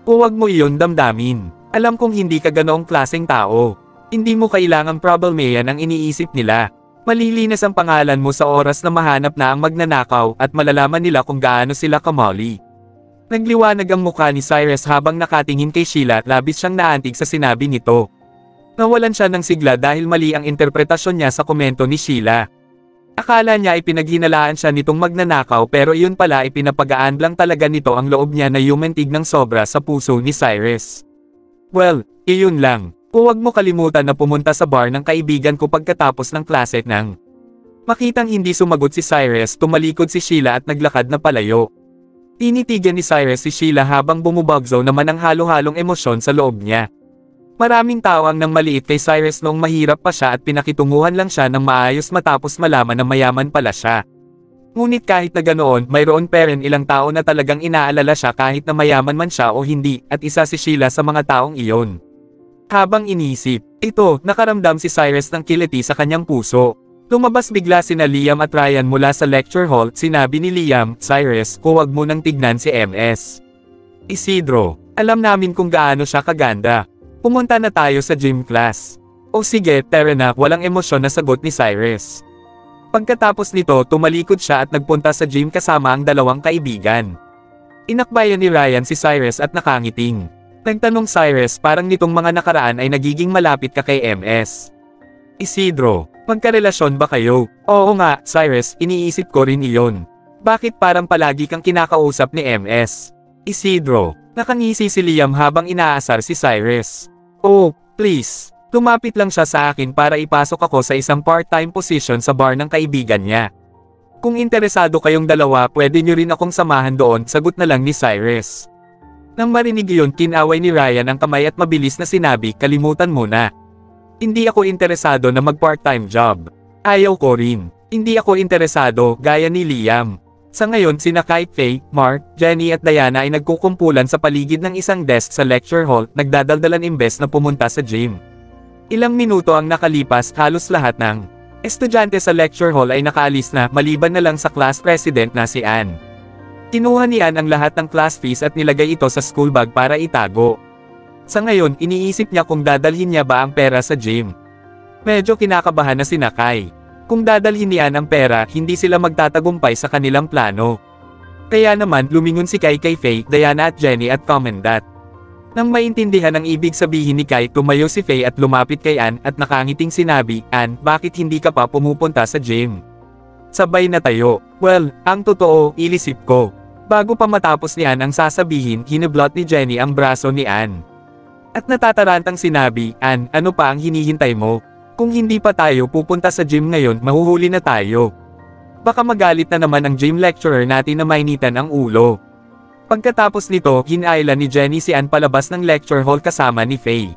Huwag mo iyon damdamin. Alam kong hindi ka ganoong klaseng tao. Hindi mo kailangang problemayan ang iniisip nila. Malilinis ang pangalan mo sa oras na mahanap na ang magnanakaw at malalaman nila kung gaano sila kamali. Nagliwanag ang mukha ni Cyrus habang nakatingin kay Sheila at labis siyang naantig sa sinabi nito. Nawalan siya ng sigla dahil mali ang interpretasyon niya sa komento ni Sheila. Akala niya ay pinaghinalaan siya nitong magnanakaw pero iyon pala ay pinapagaan lang talaga nito ang loob niya na yumentig ng sobra sa puso ni Cyrus. Well, iyon lang. Huwag mo kalimutan na pumunta sa bar ng kaibigan ko pagkatapos ng klase nang. Makitang hindi sumagot si Cyrus, tumalikod si Sheila at naglakad na palayo. Tinitigan ni Cyrus si Sheila habang bumubagsaw naman ang halo-halong emosyon sa loob niya. Maraming tao ang nang maliit kay Cyrus noong mahirap pa siya at pinakitunguhan lang siya ng maayos matapos malaman na mayaman pala siya. Ngunit kahit na ganoon, mayroon pa rin ilang tao na talagang inaalala siya kahit na mayaman man siya o hindi, at isa si Sheila sa mga taong iyon. Habang iniisip ito, nakaramdam si Cyrus ng kiliti sa kanyang puso. Lumabas bigla sina Liam at Ryan mula sa lecture hall. Sinabi ni Liam, Cyrus, huwag mo nang tignan si MS. Isidro, alam namin kung gaano siya kaganda. Pumunta na tayo sa gym class. O sige, tara na, walang emosyon na sagot ni Cyrus. Pagkatapos nito, tumalikod siya at nagpunta sa gym kasama ang dalawang kaibigan. Inakbayan ni Ryan si Cyrus at nakangiting. Nagtanong Cyrus, parang nitong mga nakaraan ay nagiging malapit ka kay MS. Isidro, magkarelasyon ba kayo? Oo nga, Cyrus, iniisip ko rin iyon. Bakit parang palagi kang kinakausap ni MS? Isidro, nakangisi si Liam habang inaasar si Cyrus. Oh, please. Lumapit lang siya sa akin para ipasok ako sa isang part-time position sa bar ng kaibigan niya. Kung interesado kayong dalawa, pwede niyo rin akong samahan doon, sagot na lang ni Cyrus. Nang marinig iyon, kinaway ni Ryan ang kamay at mabilis na sinabi, kalimutan mo na. Hindi ako interesado na mag-part-time job. Ayaw ko rin. Hindi ako interesado, gaya ni Liam. Sa ngayon, sina Kai, Faye, Mark, Jenny at Diana ay nagkukumpulan sa paligid ng isang desk sa lecture hall, nagdadaldalan imbes na pumunta sa gym. Ilang minuto ang nakalipas, halos lahat ng estudyante sa lecture hall ay nakaalis na, maliban na lang sa class president na si Anne. Kinuha ni Anne ang lahat ng class fees at nilagay ito sa school bag para itago. Sa ngayon, iniisip niya kung dadalhin niya ba ang pera sa gym. Medyo kinakabahan na si Kai. Kung dadalhin ni Anne ang pera, hindi sila magtatagumpay sa kanilang plano. Kaya naman, lumingon si Kai kay Faye, Diana at Jenny at Commendat. Nang maintindihan ang ibig sabihin ni Kai, tumayo si Faye at lumapit kay Anne at nakangiting sinabi, Anne, bakit hindi ka pa pumupunta sa gym? Sabay na tayo. Well, ang totoo, ilisip ko. Bago pa matapos ni Anne ang sasabihin, hiniblot ni Jenny ang braso ni Anne. At natatarantang sinabi, Anne, ano pa ang hinihintay mo? Kung hindi pa tayo pupunta sa gym ngayon, mahuhuli na tayo. Baka magalit na naman ang gym lecturer natin na mainitan ang ulo. Pagkatapos nito, hinailan ni Jenny si Anne palabas ng lecture hall kasama ni Faye.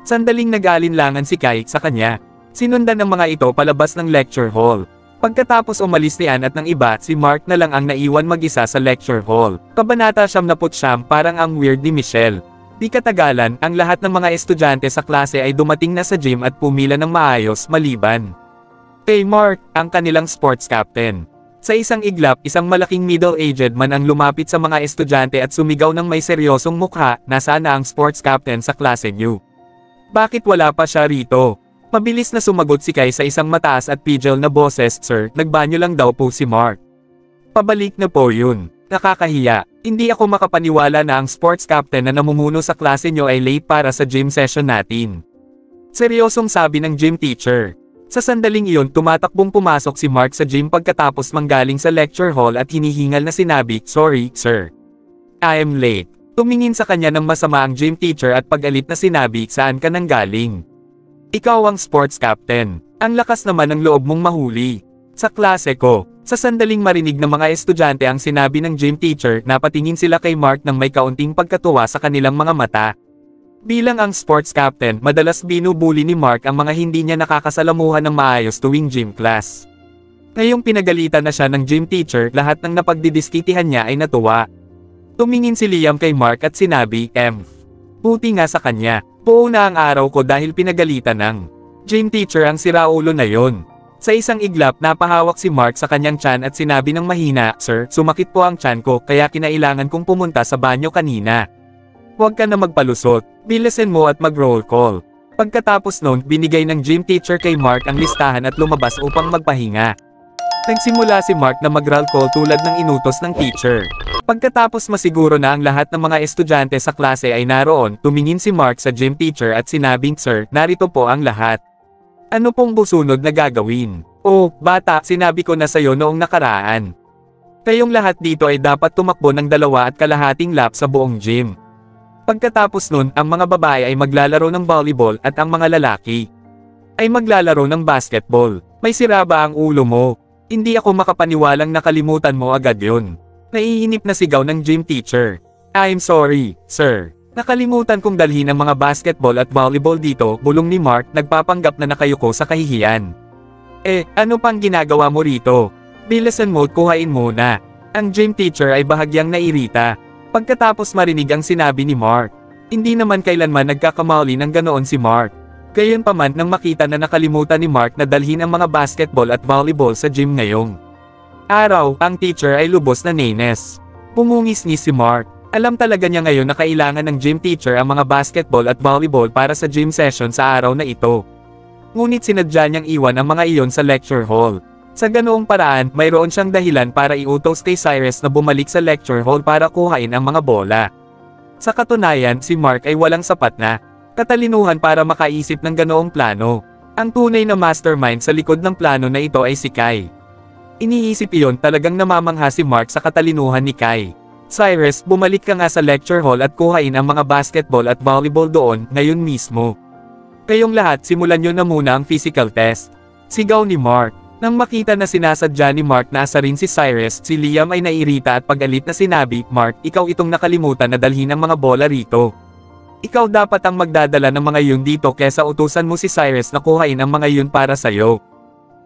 Sandaling nag-alinlangan si Kai sa kanya. Sinundan ng mga ito palabas ng lecture hall. Pagkatapos umalis ni Anne at ng iba, si Mark na lang ang naiwan mag-isa sa lecture hall. Kabanata 79, parang ang weird ni Michelle. Di katagalan, ang lahat ng mga estudyante sa klase ay dumating na sa gym at pumila ng maayos, maliban kay Mark, ang kanilang sports captain. Sa isang iglap, isang malaking middle-aged man ang lumapit sa mga estudyante at sumigaw ng may seryosong mukha, nasaan na ang sports captain sa klase niyo? Bakit wala pa siya rito? Mabilis na sumagot si Kai sa isang mataas at pidgel na boses, Sir, nagbanyo lang daw po si Mark. Pabalik na po yun. Nakakahiya. Hindi ako makapaniwala na ang sports captain na namumuno sa klase nyo ay late para sa gym session natin. Seryosong sabi ng gym teacher. Sa sandaling iyon, tumatakbong pumasok si Mark sa gym pagkatapos manggaling sa lecture hall at hinihingal na sinabi, Sorry, sir. I am late. Tumingin sa kanya ng masama ang gym teacher at pag-alit na sinabi, saan ka nang galing? Ikaw ang sports captain. Ang lakas naman ng loob mong mahuli. Sa klase ko. Sa sandaling marinig ng mga estudyante ang sinabi ng gym teacher, napatingin sila kay Mark nang may kaunting pagkatuwa sa kanilang mga mata. Bilang ang sports captain, madalas binubuli ni Mark ang mga hindi niya nakakasalamuhan ng maayos tuwing gym class. Ngayong pinagalitan na siya ng gym teacher, lahat ng napagdidiskitihan niya ay natuwa. Tumingin si Liam kay Mark at sinabi, buti nga sa kanya. Buo na ang araw ko dahil pinagalitan ng gym teacher ang siraulo na yon. Sa isang iglap napahawak si Mark sa kanyang tiyan at sinabi ng mahina, "Sir, sumakit po ang tiyan ko kaya kinailangan kong pumunta sa banyo kanina. Huwag ka na magpalusot, bilisan mo at mag-roll call." Pagkatapos nun, binigay ng gym teacher kay Mark ang listahan at lumabas upang magpahinga. Nagsimula si Mark na mag-roll call tulad ng inutos ng teacher. Pagkatapos masiguro na ang lahat ng mga estudyante sa klase ay naroon, tumingin si Mark sa gym teacher at sinabing, "Sir, narito po ang lahat. Ano pong busunod na gagawin?" "Oh, bata, sinabi ko na sa'yo noong nakaraan. Kayong lahat dito ay dapat tumakbo ng 2.5 lap sa buong gym. Pagkatapos nun, ang mga babae ay maglalaro ng volleyball at ang mga lalaki ay maglalaro ng basketball." "May sira ba ang ulo mo? Hindi ako makapaniwalang nakalimutan mo agad yun." Naiinip na sigaw ng gym teacher. "I'm sorry, sir. Nakalimutan kong dalhin ang mga basketball at volleyball dito," bulong ni Mark, nagpapanggap na nakayuko sa kahihiyan. Ano pang ginagawa mo rito? Bilisan mo, kuhain muna." Ang gym teacher ay bahagyang nairita pagkatapos marinig ang sinabi ni Mark. Hindi naman kailanman nagkakamali ng ganoon si Mark. Gayunpaman nang makita na nakalimutan ni Mark na dalhin ang mga basketball at volleyball sa gym ngayong araw, ang teacher ay lubos na nainis. Pumungis-ngis si Mark. Alam talaga niya ngayon na kailangan ng gym teacher ang mga basketball at volleyball para sa gym session sa araw na ito. Ngunit sinadya niyang iwan ang mga iyon sa lecture hall. Sa ganoong paraan, mayroon siyang dahilan para iutos kay Cyrus na bumalik sa lecture hall para kuhain ang mga bola. Sa katunayan, si Mark ay walang sapat na katalinuhan para makaisip ng ganoong plano. Ang tunay na mastermind sa likod ng plano na ito ay si Kai. Iniisip iyon, talagang namamangha si Mark sa katalinuhan ni Kai. "Cyrus, bumalik ka nga sa lecture hall at kuhain ang mga basketball at volleyball doon, ngayon mismo. Kayong lahat, simulan nyo na muna ang physical test," sigaw ni Mark. Nang makita na sinasadya ni Mark na asarin si Cyrus, si Liam ay nairita at pagalit na sinabi, "Mark, ikaw itong nakalimutan na dalhin ang mga bola rito. Ikaw dapat ang magdadala ng mga yun dito kesa utusan mo si Cyrus na kuhain ang mga yun para sa'yo."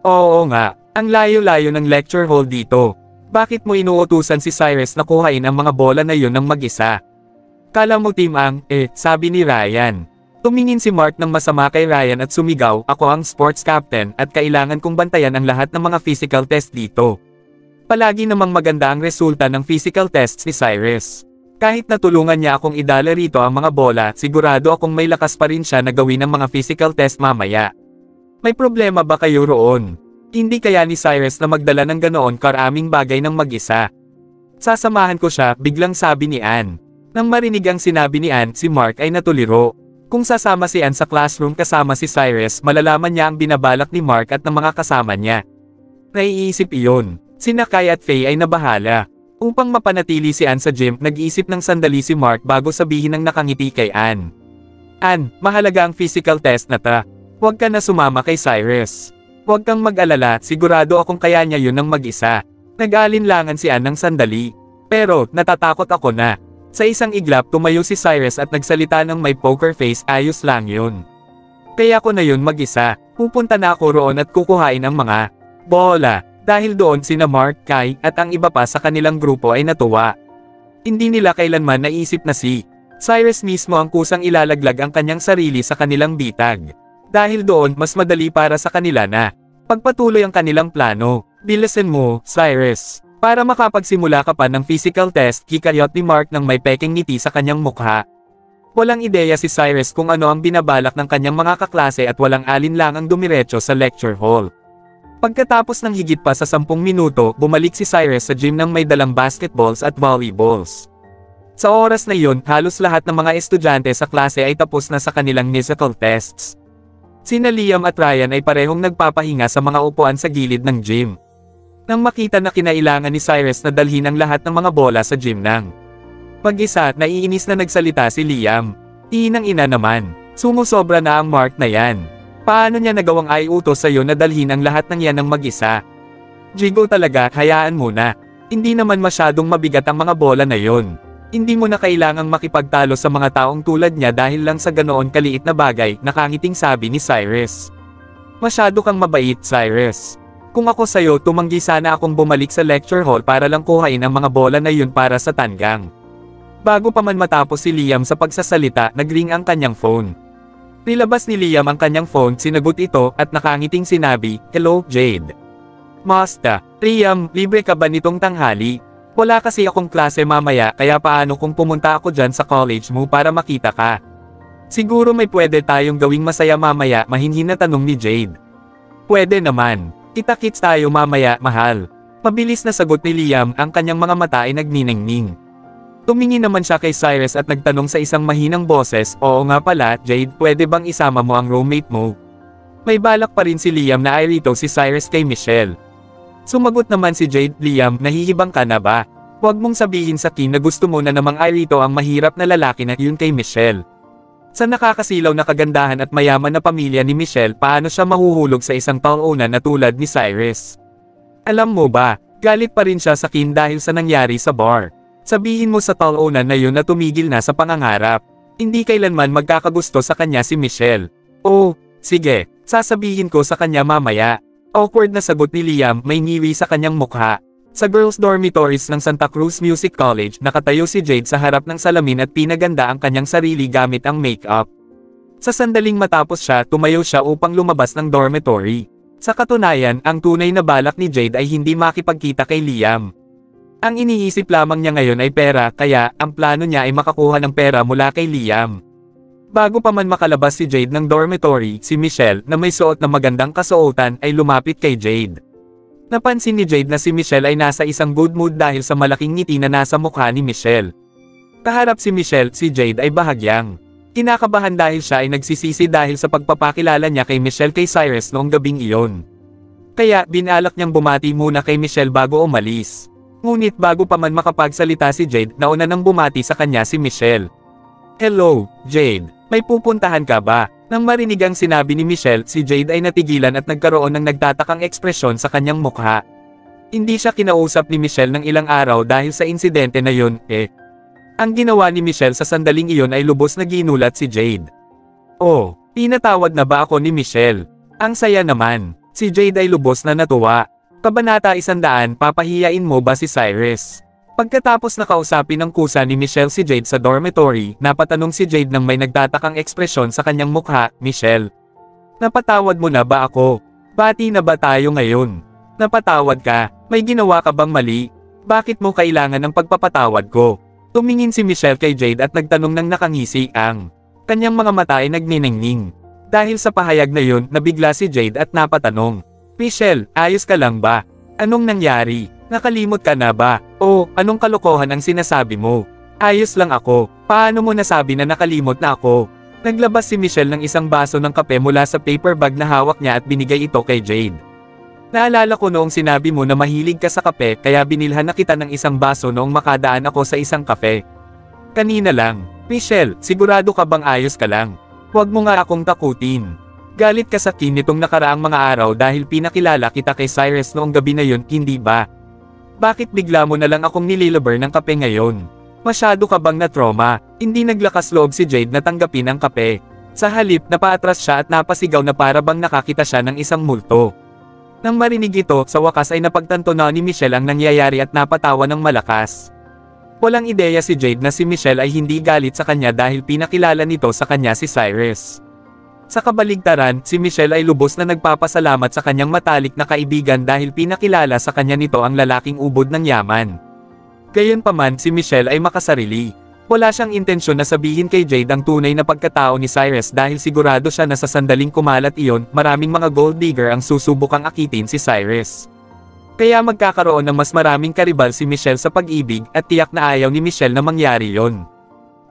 "Oo nga, ang layo-layo ng lecture hall dito. Bakit mo inuutusan si Cyrus na kuhain ang mga bola na yun ng mag-isa? Kala mo team ang, sabi ni Ryan. Tumingin si Mark ng masama kay Ryan at sumigaw, "Ako ang sports captain at kailangan kong bantayan ang lahat ng mga physical test dito. Palagi namang maganda ang resulta ng physical tests ni Cyrus. Kahit natulungan niya akong idala rito ang mga bola, sigurado akong may lakas pa rin siya na gawin ang mga physical test mamaya. May problema ba kayo roon? Hindi kaya ni Cyrus na magdala ng ganoon karaming bagay ng mag-isa? Sasamahan ko siya," biglang sabi ni Ann. Nang marinig ang sinabi ni Ann, si Mark ay natuliro. Kung sasama si Ann sa classroom kasama si Cyrus, malalaman niya ang binabalak ni Mark at ng mga kasama niya. Naiisip iyon. Sina Kai at Faye ay nabahala. Upang mapanatili si Ann sa gym, nag-iisip ng sandali si Mark bago sabihin ng nakangiti kay Ann. "Ann, mahalaga ang physical test na ta. Huwag ka na sumama kay Cyrus. Huwag kang mag-alala, sigurado akong kaya niya yun ng mag-isa." Nag-aalinlangan si Ann ng sandali. "Pero, natatakot ako na." Sa isang iglap, tumayo si Cyrus at nagsalita ng may poker face, "Ayos lang yun. Kaya ko na yun mag-isa. Pupunta na ako roon at kukuhain ang mga bola." Dahil doon sina Mark, Kai, at ang iba pa sa kanilang grupo ay natuwa. Hindi nila kailanman naisip na si Cyrus mismo ang kusang ilalaglag ang kanyang sarili sa kanilang bitag. Dahil doon, mas madali para sa kanila na pagpatuloy ang kanilang plano. "Bilisan mo, Cyrus. Para makapagsimula ka pa ng physical test," hikayot ni Mark ng may peking ngiti sa kanyang mukha. Walang ideya si Cyrus kung ano ang binabalak ng kanyang mga kaklase at walang alinlangang dumiretso sa lecture hall. Pagkatapos ng higit pa sa 10 minuto, bumalik si Cyrus sa gym ng may dalang basketballs at volleyballs. Sa oras na iyon, halos lahat ng mga estudyante sa klase ay tapos na sa kanilang physical tests. Sina Liam at Ryan ay parehong nagpapahinga sa mga upuan sa gilid ng gym. Nang makita na kinailangan ni Cyrus na dalhin ang lahat ng mga bola sa gym ng mag-isa, naiinis na nagsalita si Liam. "Inang-ina naman, sumusobra na ang Mark na yan. Paano niya nagawang utos sa'yo na dalhin ang lahat ng yan ng mag-isa? Jigo talaga, hayaan mo na. Hindi naman masyadong mabigat ang mga bola na yon. Hindi mo na kailangang makipagtalo sa mga taong tulad niya dahil lang sa ganoon kaliit na bagay," nakangiting sabi ni Cyrus. "Masyado kang mabait, Cyrus. Kung ako sa'yo, tumanggi sana akong bumalik sa lecture hall para lang kuhain ang mga bola na yun para sa tanggang." Bago pa man matapos si Liam sa pagsasalita, nagring ang kanyang phone. Nilabas ni Liam ang kanyang phone, sinagot ito, at nakangiting sinabi, "Hello, Jade." "Masta, Liam, libre ka ba nitong tanghali? Wala kasi akong klase mamaya, kaya paano kung pumunta ako dyan sa college mo para makita ka? Siguro may pwede tayong gawing masaya mamaya," mahinhin na tanong ni Jade. "Pwede naman. Kita-kits tayo mamaya, mahal." Mabilis na sagot ni Liam, ang kanyang mga mata ay nagniningning. Tumingin naman siya kay Cyrus at nagtanong sa isang mahinang boses, "Oo nga pala, Jade, pwede bang isama mo ang roommate mo?" May balak pa rin si Liam na irito si Cyrus kay Michelle. Sumagot naman si Jade, "Liam, nahihibang ka na ba? Huwag mong sabihin sa Kin na gusto mo na namang irito ang mahirap na lalaki na yun kay Michelle." Sa nakakasilaw na kagandahan at mayaman na pamilya ni Michelle, paano siya mahuhulog sa isang taon na tulad ni Cyrus? Alam mo ba, galit pa rin siya sa Kin dahil sa nangyari sa bar. Sabihin mo sa taon na yun na tumigil na sa pangangarap. Hindi kailanman magkakagusto sa kanya si Michelle. "Oh, sige, sasabihin ko sa kanya mamaya." Awkward na sagot ni Liam, may ngiri sa kanyang mukha. Sa girls' dormitories ng Santa Cruz Music College, nakatayo si Jade sa harap ng salamin at pinaganda ang kanyang sarili gamit ang makeup. Sa sandaling matapos siya, tumayo siya upang lumabas ng dormitory. Sa katunayan, ang tunay na balak ni Jade ay hindi makipagkita kay Liam. Ang iniisip lamang niya ngayon ay pera, kaya ang plano niya ay makakuha ng pera mula kay Liam. Bago pa man makalabas si Jade ng dormitory, si Michelle, na may suot na magandang kasuotan, ay lumapit kay Jade. Napansin ni Jade na si Michelle ay nasa isang good mood dahil sa malaking ngiti na nasa mukha ni Michelle. Kaharap si Michelle, si Jade ay bahagyang kinakabahan dahil siya ay nagsisisi dahil sa pagpapakilala niya kay Michelle kay Cyrus noong gabing iyon. Kaya, binalak niyang bumati muna kay Michelle bago umalis. Ngunit bago pa man makapagsalita si Jade, nauna nang bumati sa kanya si Michelle. "Hello, Jade. May pupuntahan ka ba?" Nang marinig ang sinabi ni Michelle, si Jade ay natigilan at nagkaroon ng nagtatakang ekspresyon sa kanyang mukha. Hindi siya kinausap ni Michelle ng ilang araw dahil sa insidente na yun, Ang ginawa ni Michelle sa sandaling iyon ay lubos na ginulat si Jade. "Oh, pinatawad na ba ako ni Michelle? Ang saya naman." Si Jade ay lubos na natuwa. Kabanata 100, papahiyain mo ba si Cyrus? Pagkatapos nakausapin ng kusa ni Michelle si Jade sa dormitory, napatanong si Jade nang may nagtatakang ekspresyon sa kanyang mukha, "Michelle, napatawad mo na ba ako? Bati na ba tayo ngayon? Napatawad ka? May ginawa ka bang mali? Bakit mo kailangan ng pagpapatawad ko?" Tumingin si Michelle kay Jade at nagtanong ng nakangisi ang kanyang mga mata ay nagniningning. Dahil sa pahayag na yun, nabigla si Jade at napatanong, "Michelle, ayos ka lang ba? Anong nangyari? Nakalimot ka na ba? O, anong kalokohan ang sinasabi mo?" "Ayos lang ako. Paano mo nasabi na nakalimot na ako?" Naglabas si Michelle ng isang baso ng kape mula sa paper bag na hawak niya at binigay ito kay Jade. "Naalala ko noong sinabi mo na mahilig ka sa kape, kaya binilhan na kita ng isang baso noong makadaan ako sa isang kafe. Kanina lang." "Michelle, sigurado ka bang ayos ka lang? Huwag mo nga akong takutin. Galit ka sa Kin nitong nakaraang mga araw dahil pinakilala kita kay Cyrus noong gabi na yun, hindi ba? Bakit bigla mo na lang akong nililaber ng kape ngayon? Masyado ka bang na-trauma?" Hindi naglakas loob si Jade na tanggapin ang kape. Sa halip, napaatras siya at napasigaw na para bang nakakita siya ng isang multo. Nang marinig ito, sa wakas ay napagtanto na ni Michelle ang nangyayari at napatawa ng malakas. Walang ideya si Jade na si Michelle ay hindi galit sa kanya dahil pinakilala nito sa kanya si Cyrus. Sa kabaligtaran, si Michelle ay lubos na nagpapasalamat sa kanyang matalik na kaibigan dahil pinakilala sa kanya nito ang lalaking ubod ng yaman. Gayunpaman, si Michelle ay makasarili. Wala siyang intensyon na sabihin kay Jade ang tunay na pagkatao ni Cyrus dahil sigurado siya na sa sandaling kumalat iyon, maraming mga gold digger ang susubukang akitin si Cyrus. Kaya magkakaroon ng mas maraming karibal si Michelle sa pag-ibig at tiyak na ayaw ni Michelle na mangyari yon.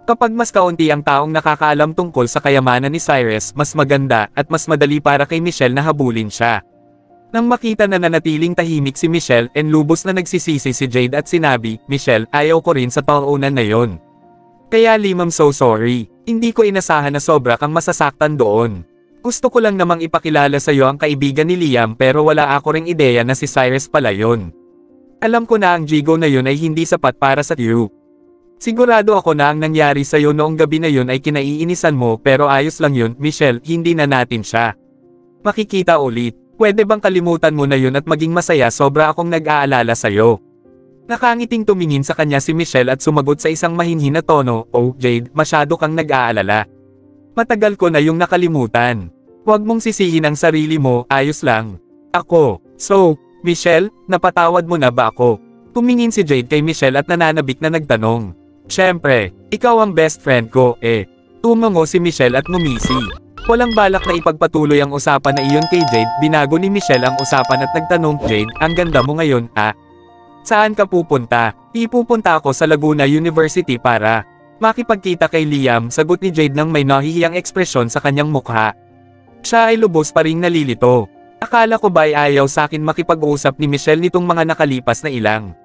Kapag mas kaunti ang taong nakakaalam tungkol sa kayamanan ni Cyrus, mas maganda at mas madali para kay Michelle na habulin siya. Nang makita na nanatiling tahimik si Michelle, lubos na nagsisisi si Jade at sinabi, "Michelle, ayaw ko rin sa taonan na yon. Kaya Lim, I'm so sorry. Hindi ko inasahan na sobra kang masasaktan doon. Gusto ko lang namang ipakilala sa iyo ang kaibigan ni Liam pero wala ako ring ideya na si Cyrus pala yon. Alam ko na ang jigo na yun ay hindi sapat para sa you. Sigurado ako na ang nangyari sa iyo noong gabi na yun ay kinaiinisan mo pero ayos lang yun, Michelle, hindi na natin siya makikita ulit. Pwede bang kalimutan mo na yun at maging masaya, sobra akong nag-aalala sa iyo." Nakangiting tumingin sa kanya si Michelle at sumagot sa isang mahinhin na tono, "Oh, Jade, masyado kang nag-aalala. Matagal ko na yung nakalimutan. Huwag mong sisihin ang sarili mo, ayos lang. Ako. So, Michelle, napatawad mo na ba ako? Tumingin si Jade kay Michelle at nananabik na nagtanong. Siyempre, ikaw ang best friend ko, eh. Tumango si Michelle at ngumisi. Walang balak na ipagpatuloy ang usapan na iyon kay Jade, binago ni Michelle ang usapan at nagtanong, Jade, ang ganda mo ngayon, ah? Saan ka pupunta? Ipupunta ako sa Laguna University para makipagkita kay Liam, sagot ni Jade nang may nahihiyang ekspresyon sa kanyang mukha. Siya ay lubos pa ring nalilito. Akala ko ba ay ayaw sa akin makipag-usap ni Michelle nitong mga nakalipas na ilang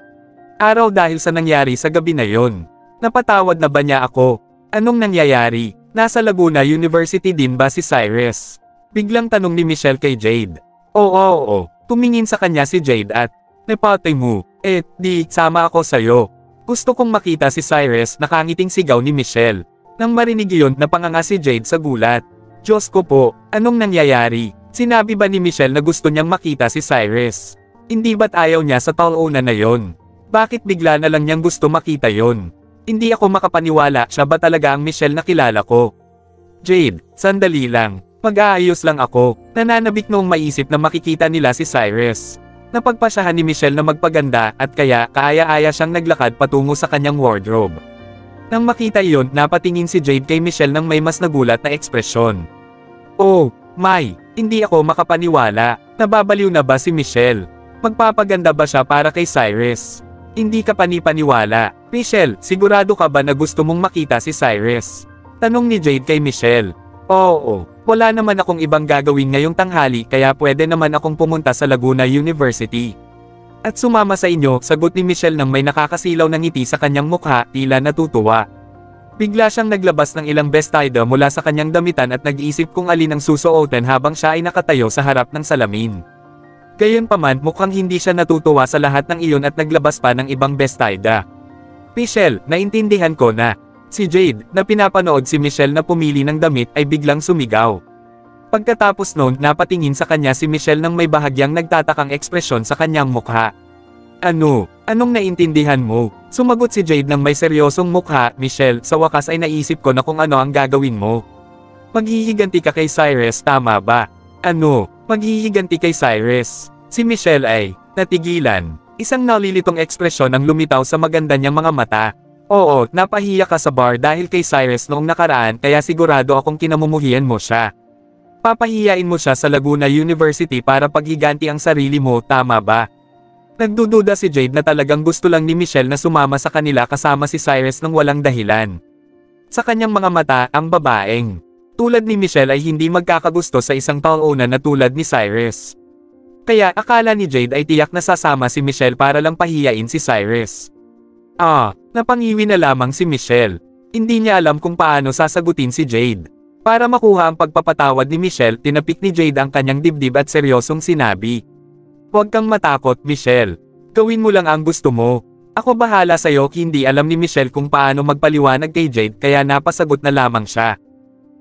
araw dahil sa nangyari sa gabi na yon. Napatawad na ba niya ako? Anong nangyayari? Nasa Laguna University din ba si Cyrus? Biglang tanong ni Michelle kay Jade. Oo. Tumingin sa kanya si Jade at, nepatay mo, di, sama ako sayo. Gusto kong makita si Cyrus, nakangiting sigaw ni Michelle. Nang marinig iyon, napanganga si Jade sa gulat. Diyos ko po, anong nangyayari? Sinabi ba ni Michelle na gusto niyang makita si Cyrus? Hindi ba't ayaw niya sa taon na yon? Bakit bigla na lang niyang gusto makita yon? Hindi ako makapaniwala, siya ba talaga ang Michelle na kilala ko? Jade, sandali lang. Mag-aayos lang ako. Nananabik noong maisip na makikita nila si Cyrus. Napagpasyahan ni Michelle na magpaganda at kaya kaaya-aya siyang naglakad patungo sa kanyang wardrobe. Nang makita iyon, napatingin si Jade kay Michelle nang may mas nagulat na ekspresyon. Oh, May, hindi ako makapaniwala. Nababaliw na ba si Michelle? Magpapaganda ba siya para kay Cyrus? Hindi ka panipaniwala. Michelle, sigurado ka ba na gusto mong makita si Cyrus? Tanong ni Jade kay Michelle. Oo, wala naman akong ibang gagawin ngayong tanghali kaya pwede naman akong pumunta sa Laguna University. At sumama sa inyo, sagot ni Michelle nang may nakakasilaw ng ngiti sa kanyang mukha, tila natutuwa. Bigla siyang naglabas ng ilang bestida mula sa kanyang damitan at nag-iisip kung alin ang susuotin habang siya ay nakatayo sa harap ng salamin. Gayunpaman, mukhang hindi siya natutuwa sa lahat ng iyon at naglabas pa ng ibang bestida. Michelle, naintindihan ko na. Si Jade, na pinapanood si Michelle na pumili ng damit ay biglang sumigaw. Pagkatapos noon, napatingin sa kanya si Michelle nang may bahagyang nagtatakang ekspresyon sa kanyang mukha. Ano? Anong naintindihan mo? Sumagot si Jade nang may seryosong mukha. Michelle, sa wakas ay naisip ko na kung ano ang gagawin mo. Maghihiganti ka kay Cyrus, tama ba? Ano? Maghihiganti kay Cyrus? Si Michelle ay natigilan. Isang nalilitong ekspresyon ang lumitaw sa maganda niyang mga mata. Oo, napahiya ka sa bar dahil kay Cyrus noong nakaraan kaya sigurado akong kinamumuhian mo siya. Papahiyain mo siya sa Laguna University para paghiganti ang sarili mo, tama ba? Nagdududa si Jade na talagang gusto lang ni Michelle na sumama sa kanila kasama si Cyrus nang walang dahilan. Sa kanyang mga mata, ang babaeng tulad ni Michelle ay hindi magkakagusto sa isang taon na tulad ni Cyrus. Kaya akala ni Jade ay tiyak na sasama si Michelle para lang pahiyain si Cyrus. Napangiwi na lamang si Michelle. Hindi niya alam kung paano sasagutin si Jade. Para makuha ang pagpapatawad ni Michelle, tinapik ni Jade ang kanyang dibdib at seryosong sinabi. Huwag kang matakot, Michelle. Gawin mo lang ang gusto mo. Ako bahala sa'yo. Hindi alam ni Michelle kung paano magpaliwanag kay Jade kaya napasagot na lamang siya.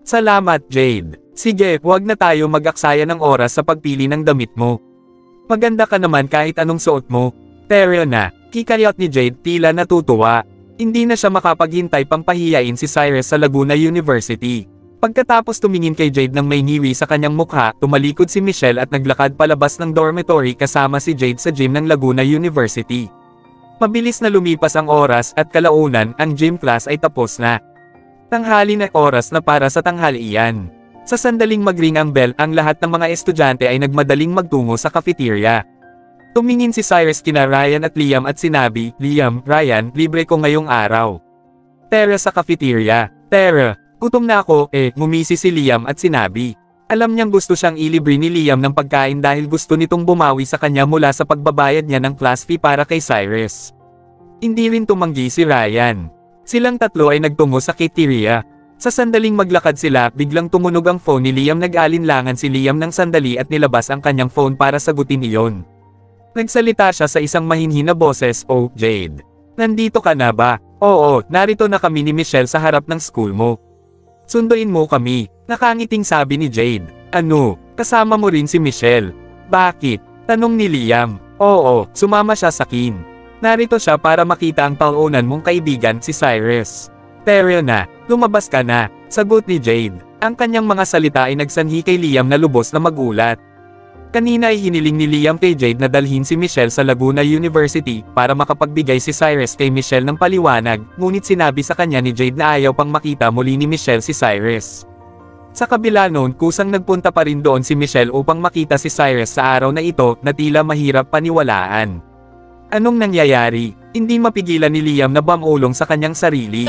Salamat, Jade. Sige, huwag na tayo mag-aksaya ng oras sa pagpili ng damit mo. Maganda ka naman kahit anong suot mo. Pero na, kikayat ni Jade tila natutuwa. Hindi na siya makapaghintay pang pahiyain si Cyrus sa Laguna University. Pagkatapos tumingin kay Jade nang may ngiwi sa kanyang mukha, tumalikod si Michelle at naglakad palabas ng dormitory kasama si Jade sa gym ng Laguna University. Mabilis na lumipas ang oras at kalaunan, ang gym class ay tapos na. Tanghali na oras na para sa tanghalian. Sa sandaling magring ang bell, ang lahat ng mga estudyante ay nagmadaling magtungo sa cafeteria. Tumingin si Cyrus kina Ryan at Liam at sinabi, Liam, Ryan, libre ko ngayong araw. Tara sa cafeteria. Tara, gutom na ako, ngumisi si Liam at sinabi. Alam niyang gusto siyang ilibre ni Liam ng pagkain dahil gusto nitong bumawi sa kanya mula sa pagbabayad niya ng class fee para kay Cyrus. Hindi rin tumanggi si Ryan. Silang tatlo ay nagtungo sa cafeteria. Sa sandaling maglakad sila, biglang tumunog ang phone ni Liam. Nag-alinlangan si Liam ng sandali at nilabas ang kanyang phone para sagutin iyon. Nagsalita siya sa isang mahinhin na boses, Oh, Jade. Nandito ka na ba? Oo, narito na kami ni Michelle sa harap ng school mo. Sunduin mo kami. Nakangiting sabi ni Jade. Ano? Kasama mo rin si Michelle? Bakit? Tanong ni Liam. Oo, sumama siya sa akin. Narito siya para makita ang taonan mong kaibigan si Cyrus. Pero na, Lumabas ka na, sagot ni Jade. Ang kanyang mga salita ay nagsanhi kay Liam na lubos na magulat. Kanina ay hiniling ni Liam kay Jade na dalhin si Michelle sa Laguna University para makapagbigay si Cyrus kay Michelle ng paliwanag, ngunit sinabi sa kanya ni Jade na ayaw pang makita muli ni Michelle si Cyrus. Sa kabila noon, kusang nagpunta pa rin doon si Michelle upang makita si Cyrus sa araw na ito na tila mahirap paniwalaan. Anong nangyayari? Hindi mapigilan ni Liam na bamulong sa kanyang sarili.